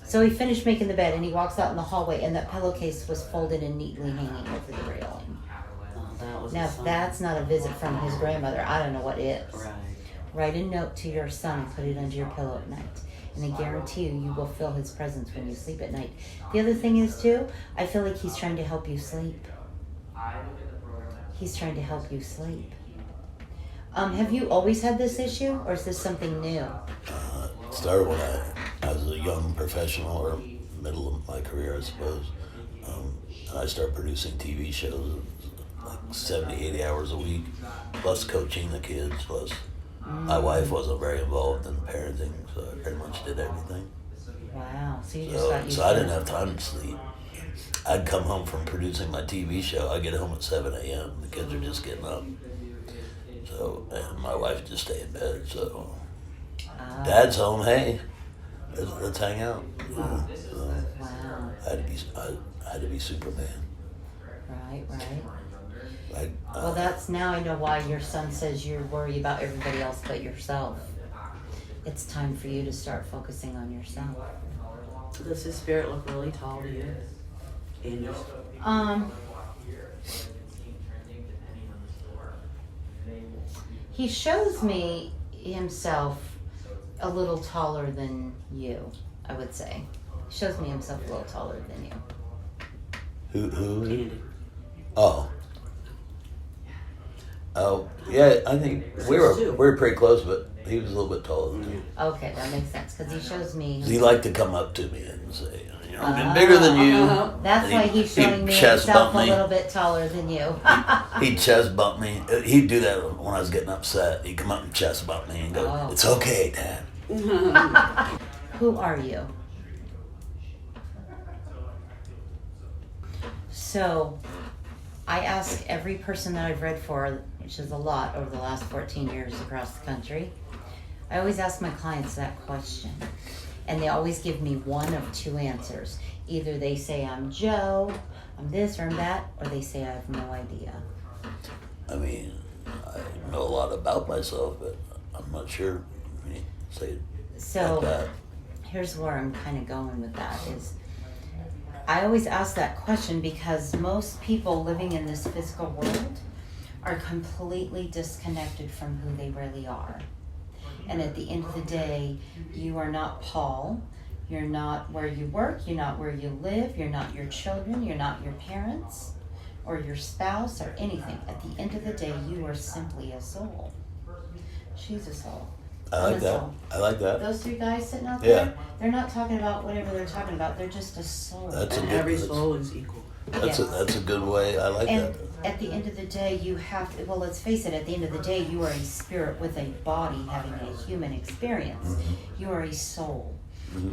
So he finished making the bed and he walks out in the hallway and that pillowcase was folded and neatly hanging over the railing. Now, if that's not a visit from his grandmother, I don't know what is. Right. Write a note to your son and put it under your pillow at night. And I guarantee you, you will feel his presence when you sleep at night. The other thing is, too, I feel like he's trying to help you sleep. He's trying to help you sleep. Have you always had this issue, or is this something new? It started when I was a young professional, or middle of my career, I suppose. And I started producing TV shows, like 70, 80 hours a week, plus coaching the kids, plus my wife wasn't very involved in parenting, so I pretty much did everything. Wow, so you just got used So I to didn't it. have time to sleep. I'd come home from producing my TV show. I'd get home at 7 a.m. The kids are just getting up. So, and my wife would just stay in bed. So, Dad's home. Hey, let's hang out. Wow. I had to be Superman. Right. I, That's now I know why your son says you worry about everybody else but yourself. It's time for you to start focusing on yourself. Does his spirit look really tall to you? Angels? He shows me himself a little taller than you, I would say. He shows me himself a little taller than you. who? Andy. Oh, yeah. I think we were pretty close, but he was a little bit taller than me. Okay, that makes sense, because he shows me... He liked to come up to me and say, I'm getting bigger than you. That's And why he's showing he'd me chest himself bump a little bit taller than you. He'd chest bump me. He'd do that when I was getting upset. He'd come up and chest bump me and go, Oh. It's okay, Dad. Who are you? So, I ask every person that I've read for, which is a lot over the last 14 years across the country, I always ask my clients that question. And they always give me one of two answers. Either they say I'm Joe, I'm this or I'm that, or they say I have no idea. I mean, I know a lot about myself, but I'm not sure when you say it So like that. here's where I'm kind of going with that is I always ask that question because most people living in this physical world are completely disconnected from who they really are. And at the end of the day, you are not Paul. You're not where you work. You're not where you live. You're not your children. You're not your parents or your spouse or anything. At the end of the day, you are simply a soul. She's a soul. I I'm like a that. soul. I like that. Those three guys sitting out Yeah. there, they're not talking about whatever they're talking about. They're just a soul. That's a And good- every soul is equal. That's Yes. a good way. I like And that. at the end of the day, you have to, well, let's face it, at the end of the day, you are a spirit with a body having a human experience. Mm-hmm. You are a soul.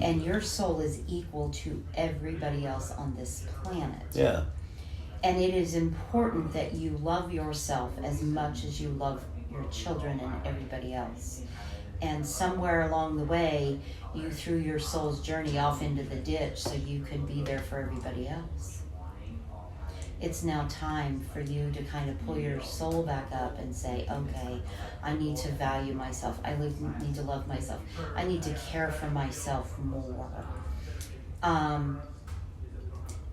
And your soul is equal to everybody else on this planet. Yeah. And it is important that you love yourself as much as you love your children and everybody else. And somewhere along the way, you threw your soul's journey off into the ditch so you could be there for everybody else. It's now time for you to kind of pull your soul back up and say, okay, I need to value myself. I need to love myself. I need to care for myself more.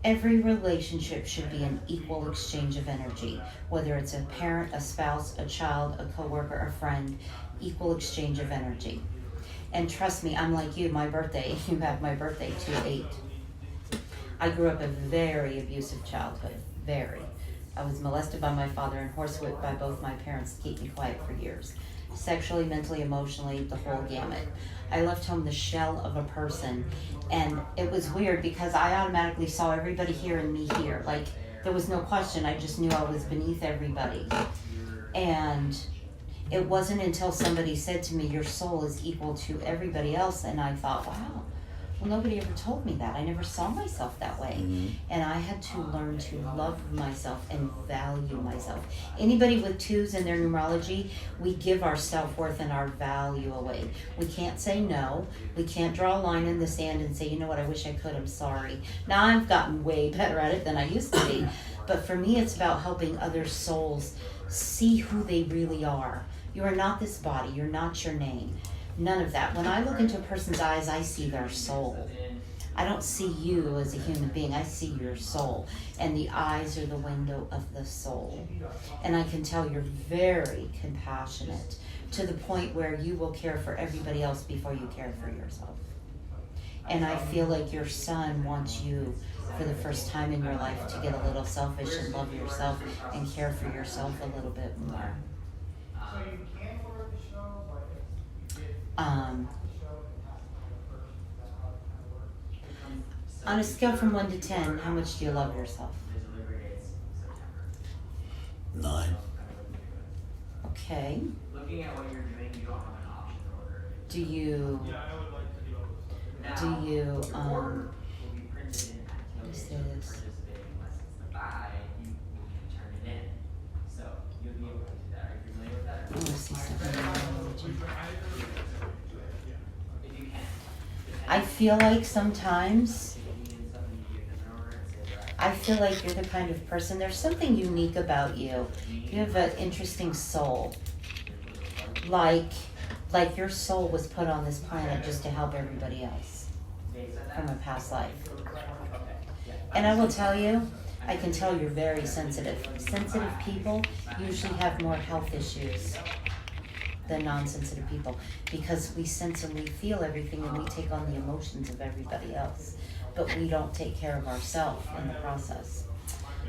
Every relationship should be an equal exchange of energy, whether it's a parent, a spouse, a child, a coworker, a friend, equal exchange of energy. And trust me, I'm like you, my birthday, you have my birthday 2/8. I grew up a very abusive childhood, very. I was molested by my father and horsewhipped by both my parents to keep me quiet for years. Sexually, mentally, emotionally, the whole gamut. I left home the shell of a person, and it was weird because I automatically saw everybody here and me here. Like, there was no question, I just knew I was beneath everybody. And it wasn't until somebody said to me, your soul is equal to everybody else, and I thought, wow, well, nobody ever told me that. I never saw myself that way. And I had to learn to love myself and value myself. Anybody with 2s in their numerology, we give our self-worth and our value away. We can't say no. We can't draw a line in the sand and say, you know what, I wish I could, I'm sorry. Now I've gotten way better at it than I used to be. But for me, it's about helping other souls see who they really are. You are not this body. You're not your name. None of that. When I look into a person's eyes, I see their soul. I don't see you as a human being. I see your soul. And the eyes are the window of the soul. And I can tell you're very compassionate to the point where you will care for everybody else before you care for yourself. And I feel like your son wants you for the first time in your life to get a little selfish and love yourself and care for yourself a little bit more. On a scale from 1 to 10, how much do you love yourself? 9. Okay. Looking at what you're doing, you don't have an option order. Do you, Will be printed in at let me say tailgates this. participating lessons to buy, you can turn it in. So you'll be able to do that. Are you familiar with that? I want to see something in numerology. If you can. I feel like sometimes, If you need something, you give them an order and say, right. I feel like you're the kind of person, there's something unique about you. You have an interesting soul. Like your soul was put on this planet just to help everybody else from a past life. And I will tell you, I can tell you're very sensitive. Sensitive people usually have more health issues than non-sensitive people because we sense and we feel everything and we take on the emotions of everybody else, but we don't take care of ourselves in the process.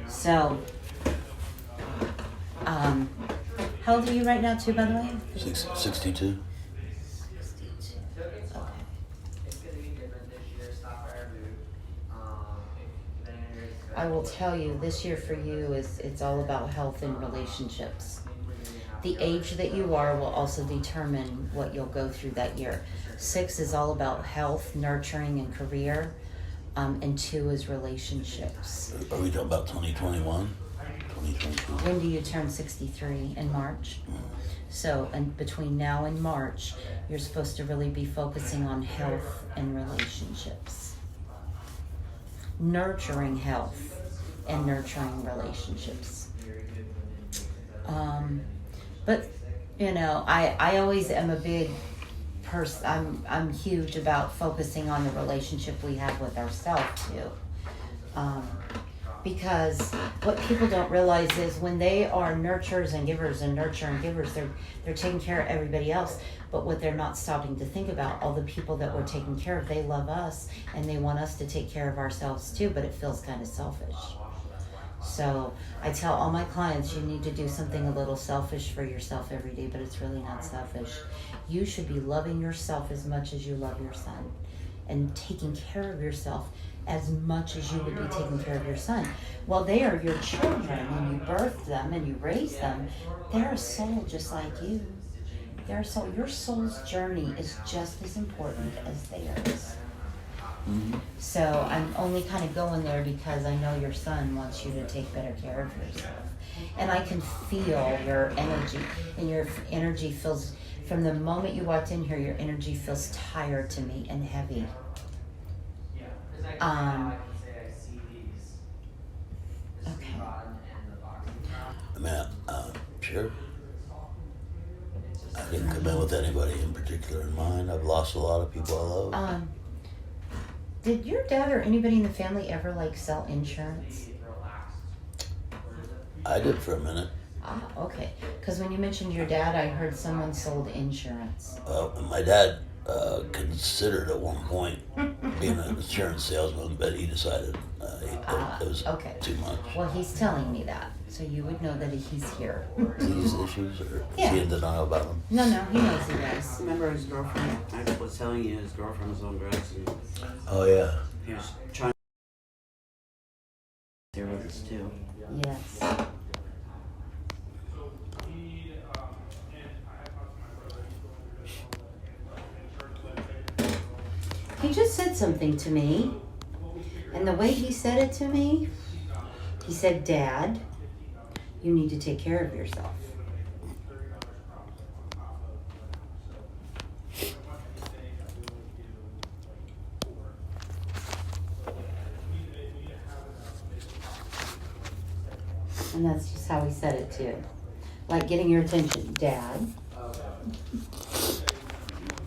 So, how old are you right now too, by the way? 62. Okay. It's gonna be different this year. Stop by our booth. If I will tell you, this year for you it's all about health and relationships. The age that you are will also determine what you'll go through that year. 6 is all about health, nurturing, and career. and 2 is relationships. Are we talking about 2021? 2022? When do you turn 63? In March? So, and between now and March, you're supposed to really be focusing on health and relationships. Nurturing health and nurturing relationships. But, you know, I always am a big person. I'm huge about focusing on the relationship we have with ourselves, too. Because what people don't realize is when they are nurturers and givers and nurture and givers, they're taking care of everybody else. But what they're not stopping to think about, all the people that we're taking care of, they love us and they want us to take care of ourselves too, but it feels kind of selfish. So I tell all my clients, you need to do something a little selfish for yourself every day, but it's really not selfish. You should be loving yourself as much as you love your son and taking care of yourself as much as you would be taking care of your son. Well, they are your children and you birthed them and you raised them. They're a soul just like you. Their soul, your soul's journey is just as important as theirs. Mm-hmm. So I'm only kind of going there because I know your son wants you to take better care of yourself. And I can feel your energy, and your energy feels, from the moment you walked in here, your energy feels tired to me and heavy. Okay. Man, sure. I didn't come in with anybody in particular in mind. I've lost a lot of people I love. Did your dad or anybody in the family ever sell insurance? I did for a minute. Ah, okay. Because when you mentioned your dad, I heard someone sold insurance. My dad considered at one point being an insurance salesman, but he decided it was too much. Well, he's telling me that, so you would know that he's here. These issues, or Yeah. is he in denial about them? No, he knows he does. Remember his girlfriend? I was telling you his girlfriend was on drugs and Oh, yeah. he was trying to there with us too. Yes. He just said something to me, and the way he said it to me, he said, "Dad, you need to take care of yourself." And that's just how he said it too. Like getting your attention, Dad.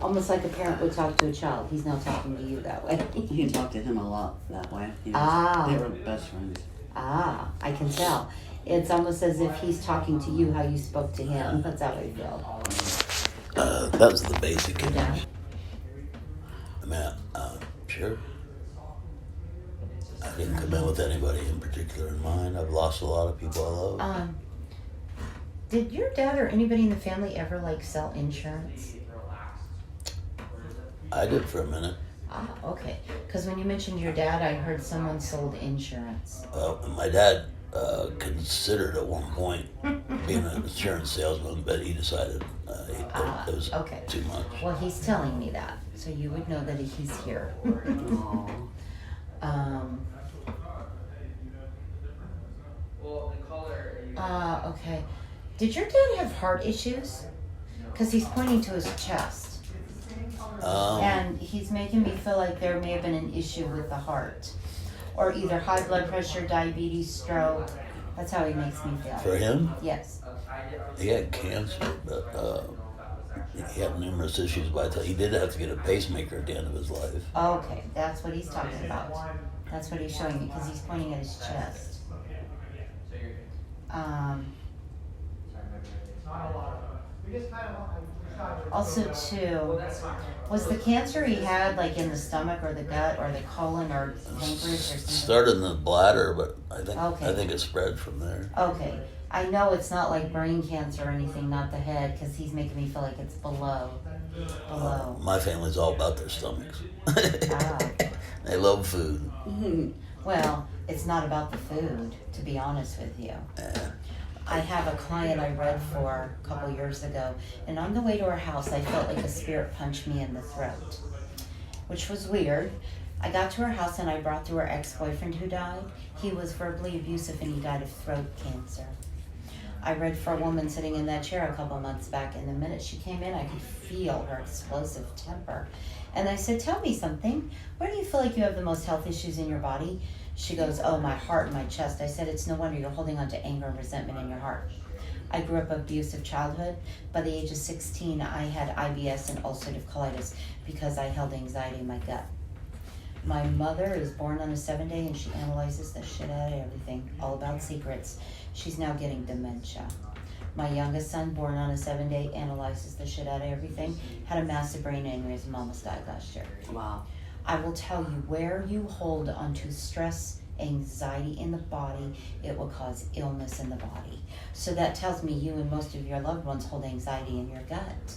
Almost like a parent would talk to a child. He's now talking to you that way. He talked to him a lot that way. They were best friends. I can tell. It's almost as if he's talking to you how you spoke to him. That's how I feel. That was the basic image. Yeah. Man, sure. I didn't come in with anybody in particular in mind. I've lost a lot of people I love. Did your dad or anybody in the family ever sell insurance? I did for a minute. Okay. Because when you mentioned your dad, I heard someone sold insurance. My dad considered at one point being an insurance salesman, but he decided it was too much. Well, he's telling me that, so you would know that he's here. Okay. Did your dad have heart issues? Because he's pointing to his chest. And he's making me feel like there may have been an issue with the heart. Or either high blood pressure, diabetes, stroke. That's how he makes me feel. For him? Yes. He had cancer, but he had numerous issues. But he did have to get a pacemaker at the end of his life. Okay, that's what he's talking about. That's what he's showing me because he's pointing at his chest. Also, too, was the cancer he had in the stomach or the gut or the colon or pancreas or something? Started in the bladder, but I Okay. think it spread from there. Okay. I know it's not like brain cancer or anything, not the head, because he's making me feel like it's below. My family's all about their stomachs. Ah. They love food. Well, it's not about the food, to be honest with you. Yeah. I have a client I read for a couple years ago, and on the way to her house, I felt like a spirit punched me in the throat, which was weird. I got to her house and I brought through her ex-boyfriend who died. He was verbally abusive and he died of throat cancer. I read for a woman sitting in that chair a couple months back, and the minute she came in, I could feel her explosive temper. And I said, tell me something. Where do you feel like you have the most health issues in your body? She goes, oh, my heart and my chest. I said, it's no wonder you're holding on to anger and resentment in your heart. I grew up abusive childhood. By the age of 16, I had IBS and ulcerative colitis because I held anxiety in my gut. My mother is born on a 7-day and she analyzes the shit out of everything, all about secrets. She's now getting dementia. My youngest son, born on a 7-day, analyzes the shit out of everything, had a massive brain aneurysm, almost died last year. Wow. I will tell you, where you hold onto stress, anxiety in the body, it will cause illness in the body. So that tells me you and most of your loved ones hold anxiety in your gut.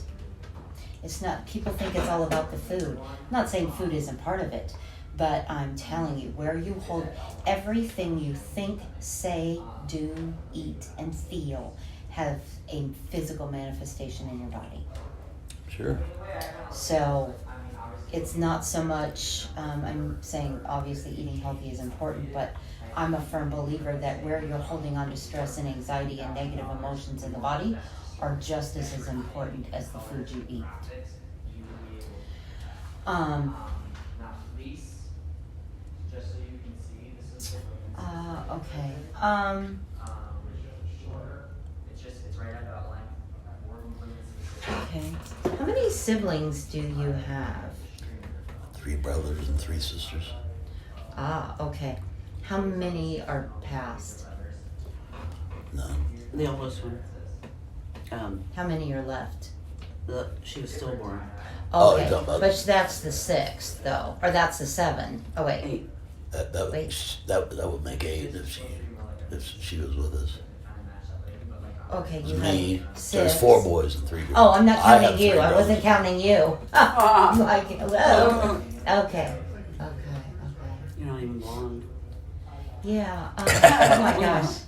It's not, people think it's all about the food. I'm not saying food isn't part of it, but I'm telling you, where you hold everything you think, say, do, eat, and feel have a physical manifestation in your body. Sure. So it's not so much, I'm saying obviously eating healthy is important, but I'm a firm believer that where you're holding on to stress and anxiety and negative emotions in the body are just as important as the food you eat. Okay. Okay. How many siblings do you have? 3 brothers and 3 sisters. Okay. How many are passed? None. The oldest one. How many are left? She was stillborn. Oh, Okay, you're talking about- but that's the 6th, though, or that's the 7. Oh wait, 8. That Wait. would make 8 if she was with us. okay, It was you me. had 6. There's 4 boys and 3 girls. Oh, I'm not I have counting you. 3 I wasn't brothers. counting you. I'm like, hello. Okay. You're not even blonde. Yeah. Oh my gosh.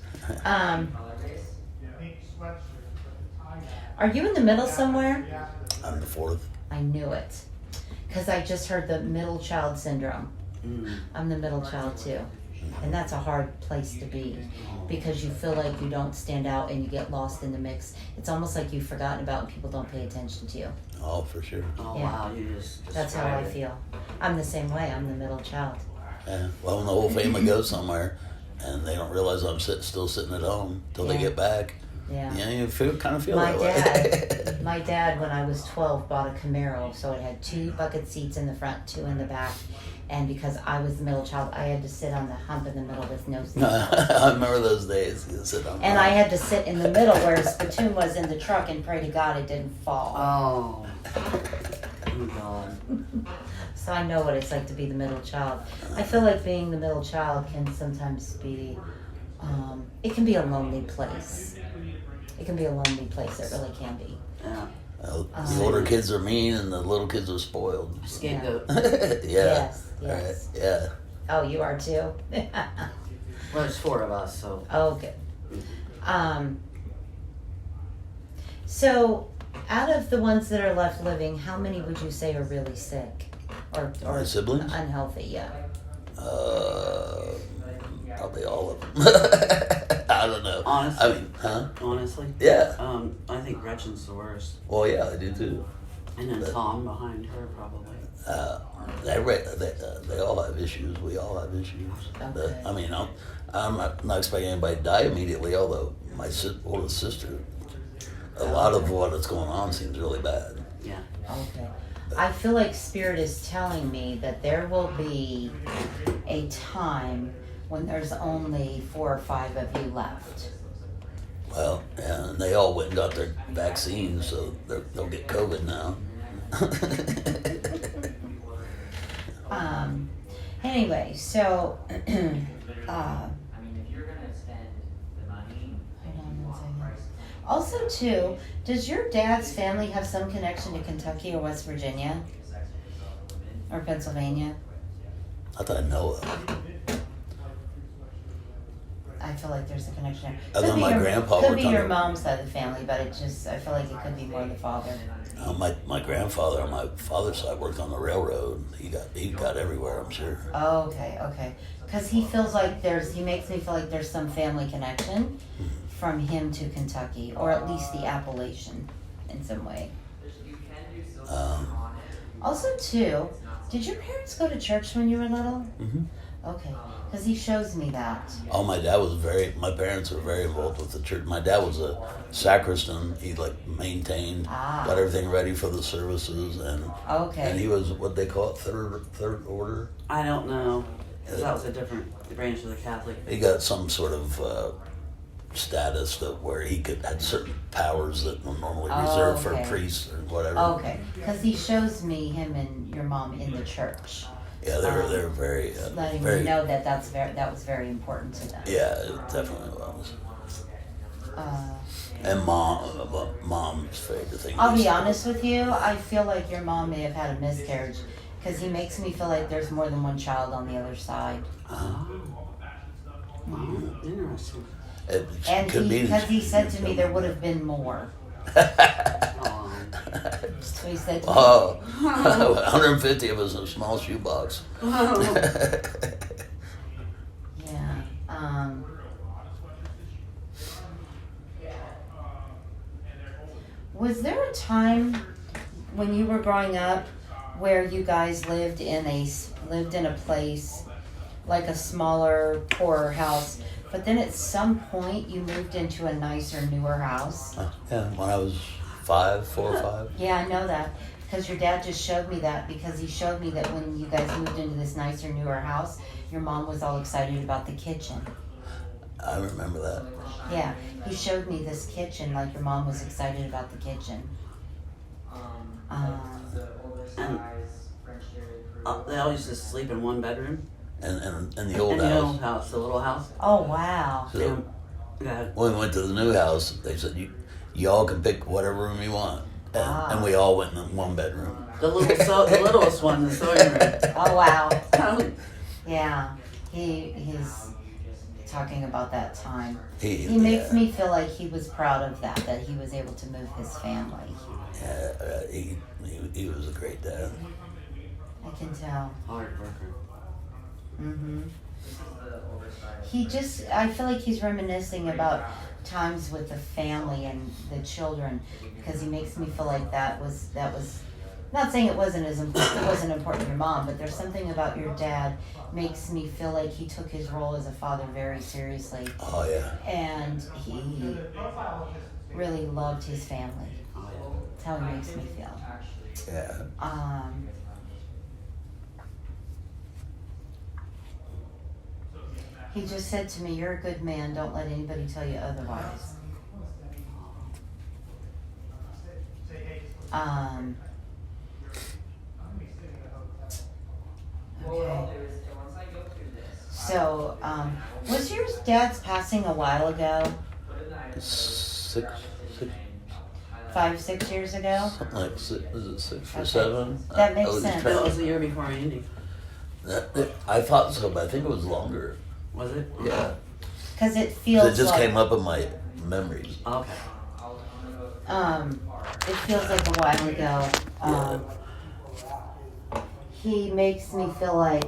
Are you in the middle somewhere? I'm the 4th. I knew it, because I just heard the middle child syndrome. I'm the middle child too, and that's a hard place to be, because you feel like you don't stand out and you get lost in the mix. It's almost like you've forgotten about and people don't pay attention to you. Oh, for sure. Oh, Yeah. wow. You just That's how I described it. feel. I'm the same way. I'm the middle child. Yeah. Well, when the whole family goes somewhere and they don't realize I'm still sitting at home till they Yeah. get back, Yeah. you kind of feel My that way. my dad, when I was 12, bought a Camaro, so it had 2 bucket seats in the front, 2 in the back. And because I was the middle child, I had to sit on the hump in the middle with no seat. I remember those days. You sit on And I had to sit in the middle where spittoon was in the truck and pray to God it didn't fall. Oh. Oh, God. So I know what it's like to be the middle child. I feel like being the middle child can sometimes be, it can be a lonely place. It can be a lonely place. It really can be. Yeah. The older kids are mean and the little kids are spoiled. Scapegoat. Yeah. Yes. Right. Yeah. Oh, you are too? Well, there's 4 of us, so. Oh, good. So, out of the ones that are left living, how many would you say are really sick? Or My siblings? unhealthy, yeah. Probably all of them. I don't know. Honestly? I mean, huh? Honestly. Yeah. I think Gretchen's the worst. Well, yeah, I do too. And then But- Tom behind her, probably. They all have issues. We all have issues. Okay. But, I mean, I'm not expecting anybody to die immediately, although my oldest sister, a lot of what is going on seems really bad. Yeah. Okay. I feel like Spirit is telling me that there will be a time when there's only 4 or 5 of you left. Well, yeah, and they all went and got their vaccines, so they'll get COVID now. Anyway, so I mean, if you're gonna spend the money, hold on you one want second. price. Also, too, does your dad's family have some connection to Kentucky or West Virginia or Pennsylvania? I thought I know of. I feel like there's a connection there. Other than my grandpa, Could we're be talking your about- mom's side of the family, but it just, I feel like it could be more the father. My grandfather on my father's side worked on the railroad. He got everywhere, I'm sure. Oh, okay. Because he feels like he makes me feel like there's some family connection from him to Kentucky, or at least the Appalachian in some way. Also, too, did your parents go to church when you were little? Mm-hmm. Okay, because he shows me that. Oh, my parents were very involved with the church. My dad was a sacristan. He maintained, got everything ready for the services, and he was what they call it, third order. I don't know, because that was a different branch of the Catholic. He got some sort of status where he had certain powers that were normally reserved for priests or whatever. Okay, because he shows me him and your mom in the church. Yeah, they're very letting very, me know that that was very important to them. Yeah, it definitely was. And mom's favorite thing. I'll be honest with you. I feel like your mom may have had a miscarriage because he makes me feel like there's more than one child on the other side. Interesting. And because he said to me there would have been more. So he said to me, 150 of us in a small shoebox. Yeah. Was there a time when you were growing up where you guys lived in a place like a smaller, poorer house, but then at some point you moved into a nicer, newer house? Yeah, when I was 4 or 5. Yeah, I know that. Because your dad just showed me that, because he showed me that when you guys moved into this nicer, newer house, your mom was all excited about the kitchen. I remember that. Yeah, he showed me this kitchen, like your mom was excited about the kitchen. They all used to sleep in one bedroom. And the old in house. the old house, the little house. Oh, wow. So when we went to the new house, they said, you all can pick whatever room you want. And we all went in one bedroom. The littlest one, the sewing room. Oh, wow. Yeah, he's talking about that time. He makes me feel like he was proud of that he was able to move his family. Yeah, he was a great dad. I can tell. Hard worker. Mm-hmm. I feel like he's reminiscing about times with the family and the children, because he makes me feel like that was not saying it wasn't important to your mom, but there's something about your dad makes me feel like he took his role as a father very seriously. Oh yeah. And he really loved his family. That's how he makes me feel. Yeah. He just said to me, "You're a good man. Don't let anybody tell you otherwise." Okay. So, was your dad's passing a while ago? 5-6 years ago? Something like 6, is it 6 or 7? That makes sense. That was the year before Andy. I thought so, but I think it was longer. Was it? Yeah. Because it feels It just like, came up in my memories. Okay. it feels like a while ago. He makes me feel like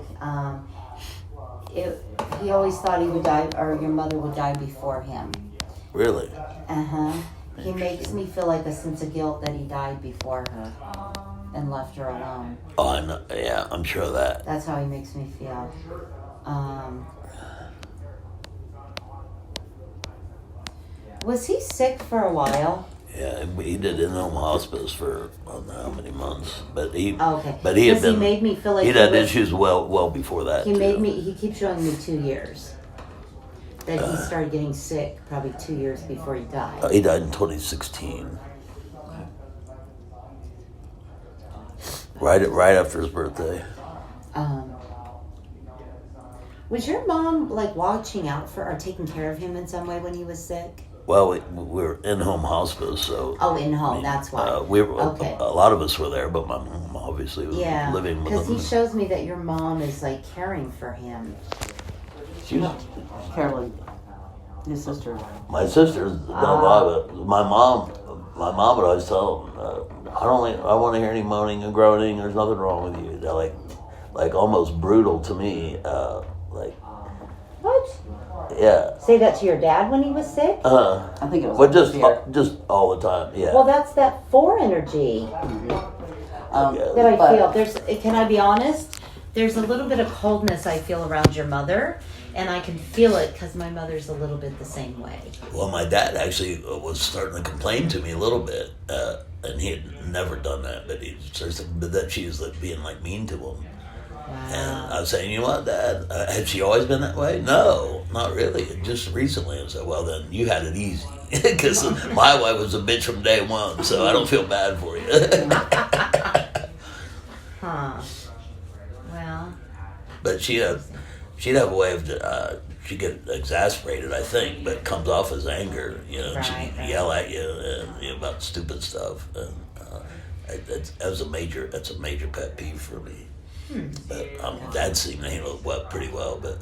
he always thought he would die, or your mother would die before him. Really? He makes me feel like a sense of guilt that he died before her and left her alone. Oh, I know. Yeah, I'm sure of that. That's how he makes me feel. Was he sick for a while? Yeah, he did in-home hospice for I don't know how many months, but he Okay. but he had been. He made me feel like he'd had issues well before that. He keeps showing me 2 years. That he started getting sick probably 2 years before he died. He died in 2016. Right after his birthday. Was your mom like watching out for or taking care of him in some way when he was sick? Well, we were in-home hospice, so. Oh, in home. That's why. A lot of us were there, but my mom obviously was living with him. Because he shows me that your mom is like caring for him. She was, Carolyn, his sister. my sister's done a lot of it. My mom my mom would always tell him, I want to hear any moaning and groaning. There's nothing wrong with you. They're like almost brutal to me. What? Yeah. Say that to your dad when he was sick? I think it was. But fear. just all the time. Yeah. Well, that's that 4 energy that I feel. Can I be honest? There's a little bit of coldness I feel around your mother, and I can feel it because my mother's a little bit the same way. Well, my dad actually was starting to complain to me a little bit, and he had never done that, but that she was being mean to him. Wow. And I was saying, you know what, Dad? Had she always been that way? No, not really. Just recently. I said, well, then you had it easy. Because my wife was a bitch from day one, so I don't feel bad for you. Huh. Well. But she'd have a way of, she'd get exasperated, I think, but it comes off as anger. Right, she'd yell at you and, about stupid stuff. And that's a major pet peeve for me. But Dad seemed to handle it pretty well, but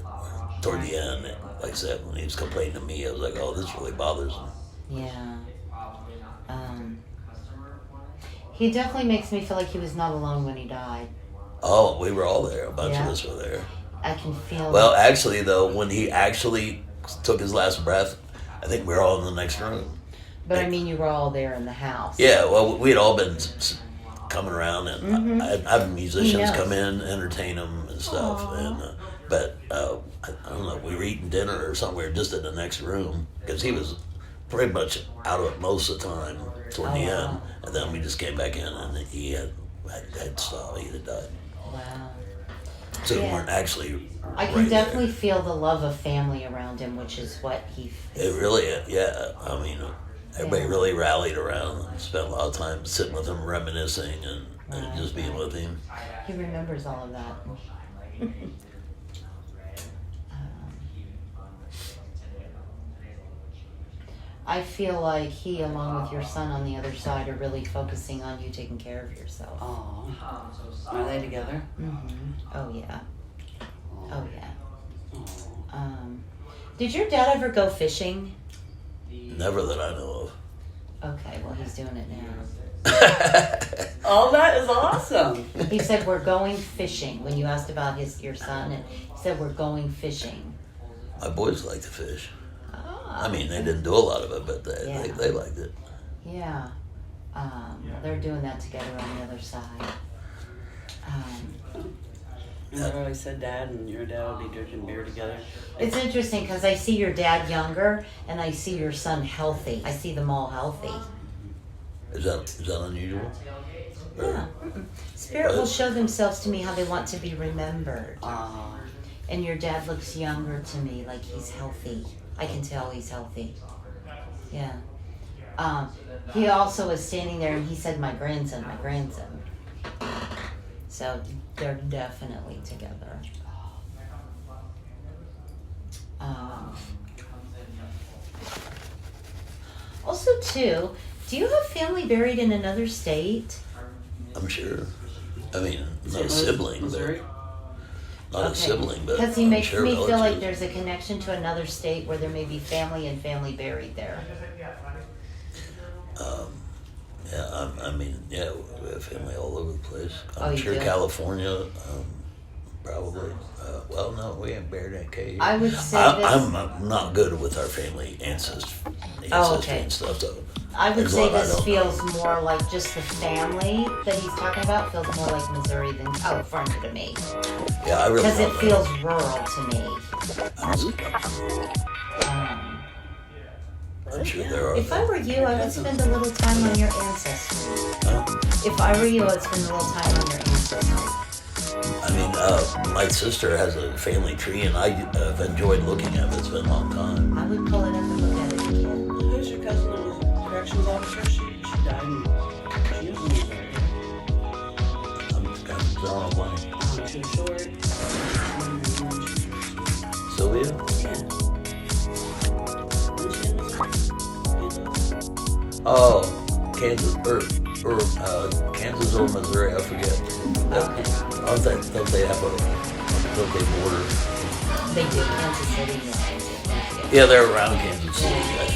toward the end, like I said, when he was complaining to me, I was like, oh, this really bothers him. Yeah. He definitely makes me feel like he was not alone when he died. Oh, we were all there. A bunch of us were there. I can feel Well, actually, though, when he actually took his last breath, I think we were all in the next room. But I mean, you were all there in the house. Yeah, well, we had all been coming around, and I have musicians come in, entertain them and stuff. And but I don't know, we were eating dinner or somewhere just in the next room because he was pretty much out of it most of the time toward the end, and then we just came back in and he had stopped. He had died. Wow. So we weren't actually. I can definitely feel the love of family around him, which is what he. It really, yeah. I mean, everybody really rallied around and spent a lot of time sitting with him, reminiscing, and just being with him. He remembers all of that. I feel like he, along with your son on the other side, are really focusing on you taking care of yourself. Oh. Are they together? Oh, yeah. Oh, yeah. Did your dad ever go fishing? Never that I know Okay, well, he's doing it now. of. Oh, that is awesome. He said, we're going fishing. When you asked about your son, and he said, we're going fishing. My boys like to fish. Ah. I mean, they didn't do a lot of it, but they liked it. Yeah. They're doing that together on the other side. And I've always said Dad and your dad will be drinking beer together. It's interesting because I see your dad younger and I see your son healthy. I see them all healthy. Is that unusual? Yeah. Spirit will show themselves to me how they want to be remembered. Oh. And your dad looks younger to me, like he's healthy. I can tell he's healthy. Yeah. He also was standing there and he said, my grandson. So they're definitely together. Also, too, do you have family buried in another state? I'm sure. I mean, not a sibling, Missouri? not a sibling, but Because he I'm makes sure me feel like relatives. there's a connection to another state where there may be family and family buried there. Yeah, I mean, yeah, we have family all over the place. Oh, I'm you sure do? California, probably. Well, no, we ain't buried in K. I would say I'm not good with our family ancestry okay. and stuff. So I would there's a say lot I this don't feels know. more like just the family that he's talking about feels more like Missouri than California to me. Yeah, I really Because it don't feels rural to me. I'm sure there are. If I were you, I would spend a little time on your ancestry. If I were you, I would spend a little time on your ancestry. I mean, my sister has a family tree, and I've enjoyed looking at it. It's been a long time. I would pull it up and look at it again. Who's your cousin that was a corrections officer? She died in, she was in Missouri. I'm kind of drawing a blank. Too short. Sylvia? Yeah. Was she in Missouri? Oh, Kansas Kansas or Missouri, I forget. Don't they have don't they border? They do, Kansas City. Yeah, they're around Kansas City, I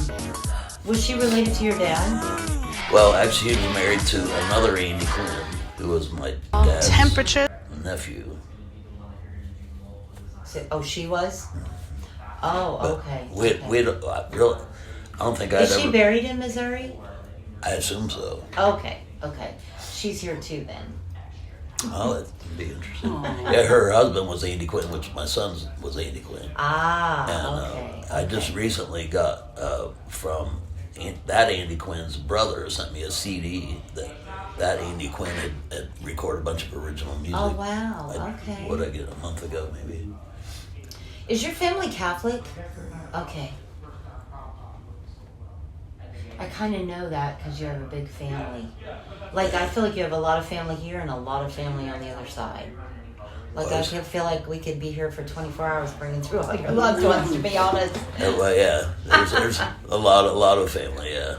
think. Was she related to your dad? Well, actually, he was married to another Andy Quinn, who was my dad's nephew. Oh, she was? Oh, okay. I don't think I'd Is she ever. buried in Missouri? I assume so. Okay. She's here too then. Oh, that'd be interesting. Yeah, her husband was Andy Quinn, which my son was Andy Quinn. Ah, And I just recently got from that Andy Quinn's brother sent me a CD that Andy Quinn had recorded a bunch of original music. Oh, wow. Okay. What did I get, a month ago maybe? Is your family Catholic? Okay. I kind of know that because you have a big family. Like, I feel like you have a lot of family here and a lot of family on the other side. Like, I feel like we could be here for 24 hours bringing through all your loved ones, to be honest. Well, yeah, there's a lot of family, yeah.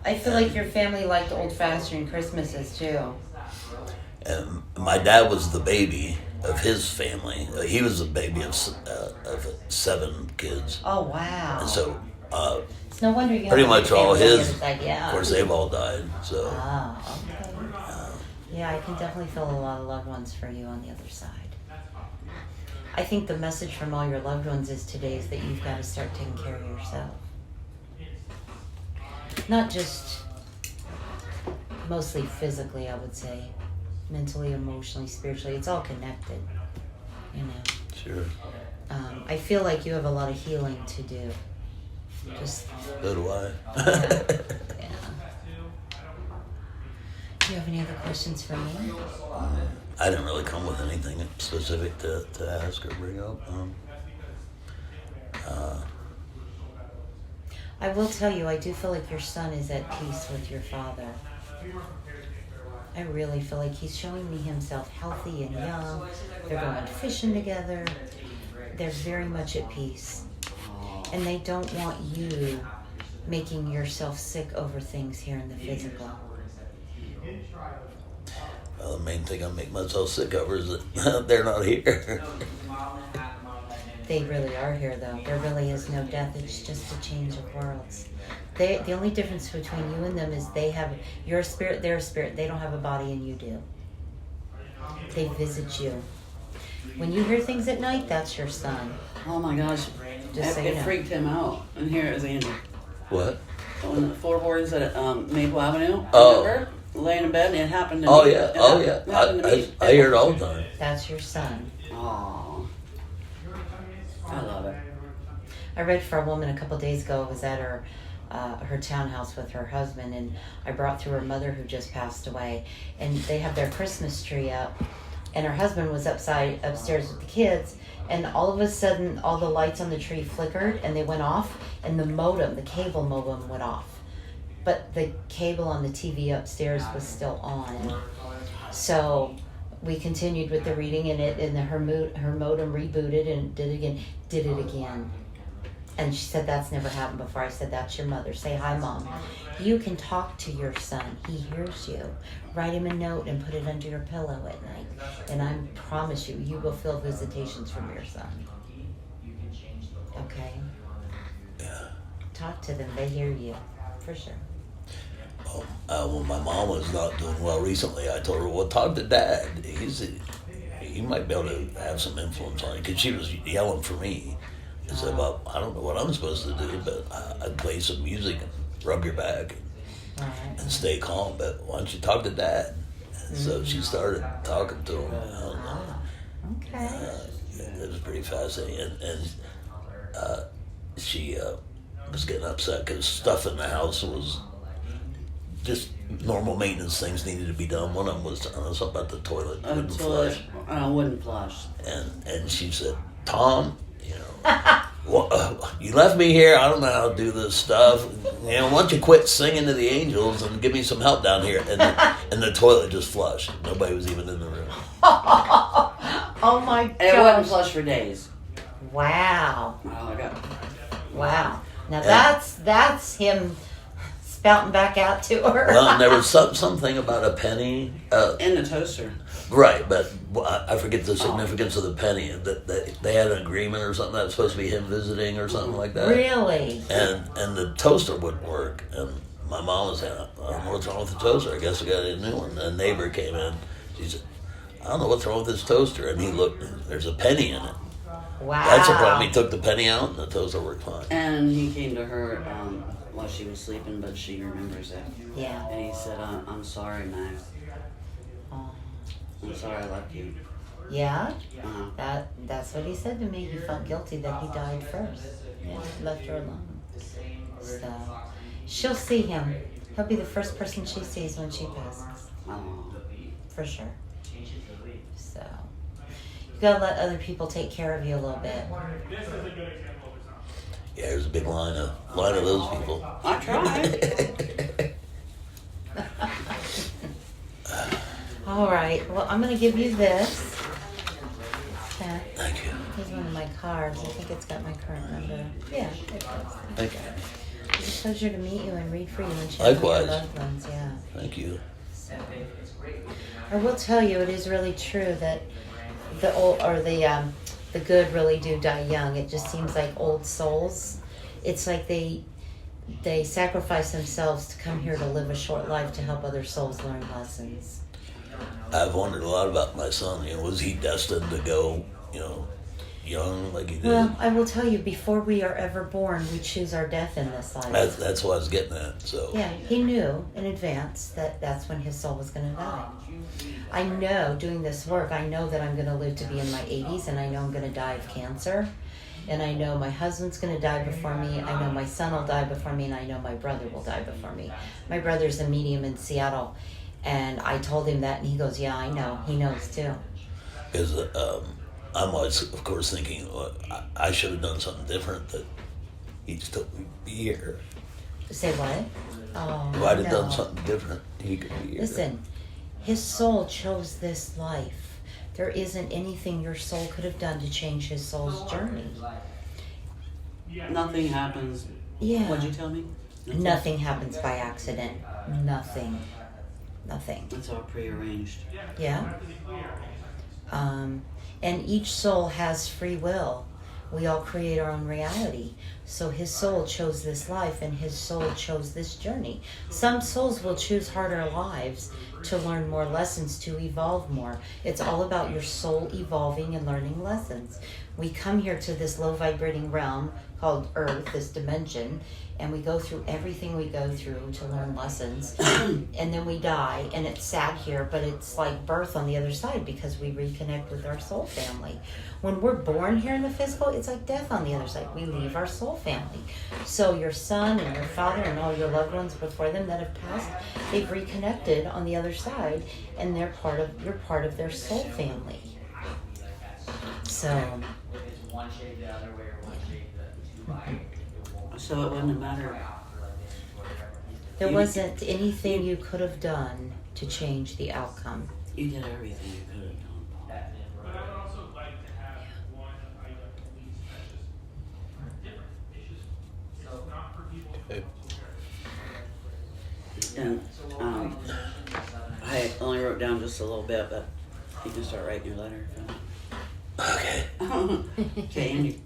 I feel like your family liked old-fashioned Christmases, too. And my dad was the baby of his family. He was the baby of 7 kids. Oh, wow. And so, It's no wonder you pretty have much a all family on the his, other side, yeah. of course, they've all died. So, Ah, okay. Yeah, I can definitely feel a lot of loved ones for you on the other side. I think the message from all your loved ones is today is that you've got to start taking care of yourself. Not just mostly physically, I would say. Mentally, emotionally, spiritually. It's all connected, you know. sure. I feel like you have a lot of healing to do. Just, So do I. yeah. Do you have any other questions for me? I didn't really come with anything specific to ask or bring up. I will tell you, I do feel like your son is at peace with your father. I really feel like he's showing me himself healthy and young. They're going fishing together. They're very much at peace. And they don't want you making yourself sick over things here in the physical. Well, the main thing I make myself sick over is that they're not here. They really are here, though. There really is no death. It's just a change of worlds. The only difference between you and them is they have your spirit, their spirit. They don't have a body and you do. They visit you. When you hear things at night, that's your son. Oh my gosh. Just so you It know. freaked him out. And here is Andy. What? On the floorboards at Maple Avenue. Oh. Remember? Laying in bed and it happened to Oh me. yeah, It happened to me. I hear it all the time. That's your son. Aw. I love it. I read for a woman a couple days ago. I was at her townhouse with her husband, and I brought through her mother who just passed away. And they have their Christmas tree up, and her husband was upstairs with the kids. And all of a sudden, all the lights on the tree flickered, and they went off, and the cable modem went off. But the cable on the TV upstairs was still on. So we continued with the reading, and her modem rebooted and did it again. And she said, that's never happened before. I said, that's your mother. Say hi, Mom. You can talk to your son. He hears you. Write him a note and put it under your pillow at night. And I promise you, you will feel visitations from your son. Okay? Yeah. Talk to them. They hear you. For sure. When my mom was not doing well recently, I told her, well, talk to Dad. He might be able to have some influence on you. Because she was yelling for me. I said, well, I don't know what I'm supposed to do, but I'd play some music and rub your back and stay calm. But why don't you talk to Dad? And so she started talking to him. Okay. It was pretty fascinating. And she was getting upset because stuff in the house was just normal maintenance things needed to be done. One of them was something about the toilet wouldn't flush. Wouldn't flush. And she said, Tom, well, you left me here. I don't know how to do this stuff. Why don't you quit singing to the angels and give me some help down here? And the toilet just flushed. Nobody was even in the room. Oh my God. It wouldn't flush for days. Wow. Oh my God. Wow. Now that's him spouting back out to her. Well, and there was something about a penny. In the toaster. Right, but I forget the significance of the penny. That they had an agreement or something that was supposed to be him visiting or something like that. Really? And the toaster wouldn't work, and my mom was saying, I don't know what's wrong with the toaster. I guess I got a new one. A neighbor came in. She said, I don't know what's wrong with this toaster. And he looked, there's a penny in it. Wow. That's the problem. He took the penny out and the toaster worked fine. And he came to her while she was sleeping, but she remembers it. Yeah. And he said, I'm sorry, Max. Oh. I'm sorry I left you. Yeah? Uh-huh. That's what he said to me. He felt guilty that he died first. Yeah, he left her alone. So she'll see him. He'll be the first person she sees when she passes. Oh. For sure. So you gotta let other people take care of you a little bit. Yeah, there's a big line of those people. I tried. All right. Well, I'm gonna give you this. Okay. Thank you. Here's one of my cards. I think it's got my current number. Yeah, it does. Thank you. It's a pleasure to meet you and read for you and share with your Likewise. loved ones. Yeah. Thank you. So, I will tell you, it is really true that the good really do die young. It just seems like old souls. It's like they sacrifice themselves to come here to live a short life to help other souls learn lessons. I've wondered a lot about my son. Was he destined to go, young like he did? Well, I will tell you, before we are ever born, we choose our death in this life. That's what I was getting at. So Yeah, he knew in advance that that's when his soul was going to die. I know, doing this work, I know that I'm going to live to be in my 80s, and I know I'm going to die of cancer. And I know my husband's going to die before me. I know my son will die before me, and I know my brother will die before me. My brother's a medium in Seattle, and I told him that, and he goes, yeah, I know. He knows, too. because I'm always, of course, thinking I should have done something different. That he still be here. Say what? Oh, If I'd have no. done something different, he could be here. Listen, his soul chose this life. There isn't anything your soul could have done to change his soul's journey. Nothing happens. Yeah. What'd you tell me? Nothing happens by accident. Nothing. It's all prearranged. Yeah. And each soul has free will. We all create our own reality. So his soul chose this life, and his soul chose this journey. Some souls will choose harder lives to learn more lessons, to evolve more. It's all about your soul evolving and learning lessons. We come here to this low vibrating realm called Earth, this dimension, and we go through everything we go through to learn lessons. And then we die, and it's sad here, but it's like birth on the other side because we reconnect with our soul family. When we're born here in the physical, it's like death on the other side. We leave our soul family. So your son and your father and all your loved ones before them that have passed, they've reconnected on the other side, and you're part of their soul family. So So it wouldn't matter. there wasn't anything you could have done to change the outcome. You did everything you could have done. But I would also like to have one item at least that's just different. It's not for people to And I only wrote down just a little bit, but you can start writing your letter. Okay. Okay, Andy.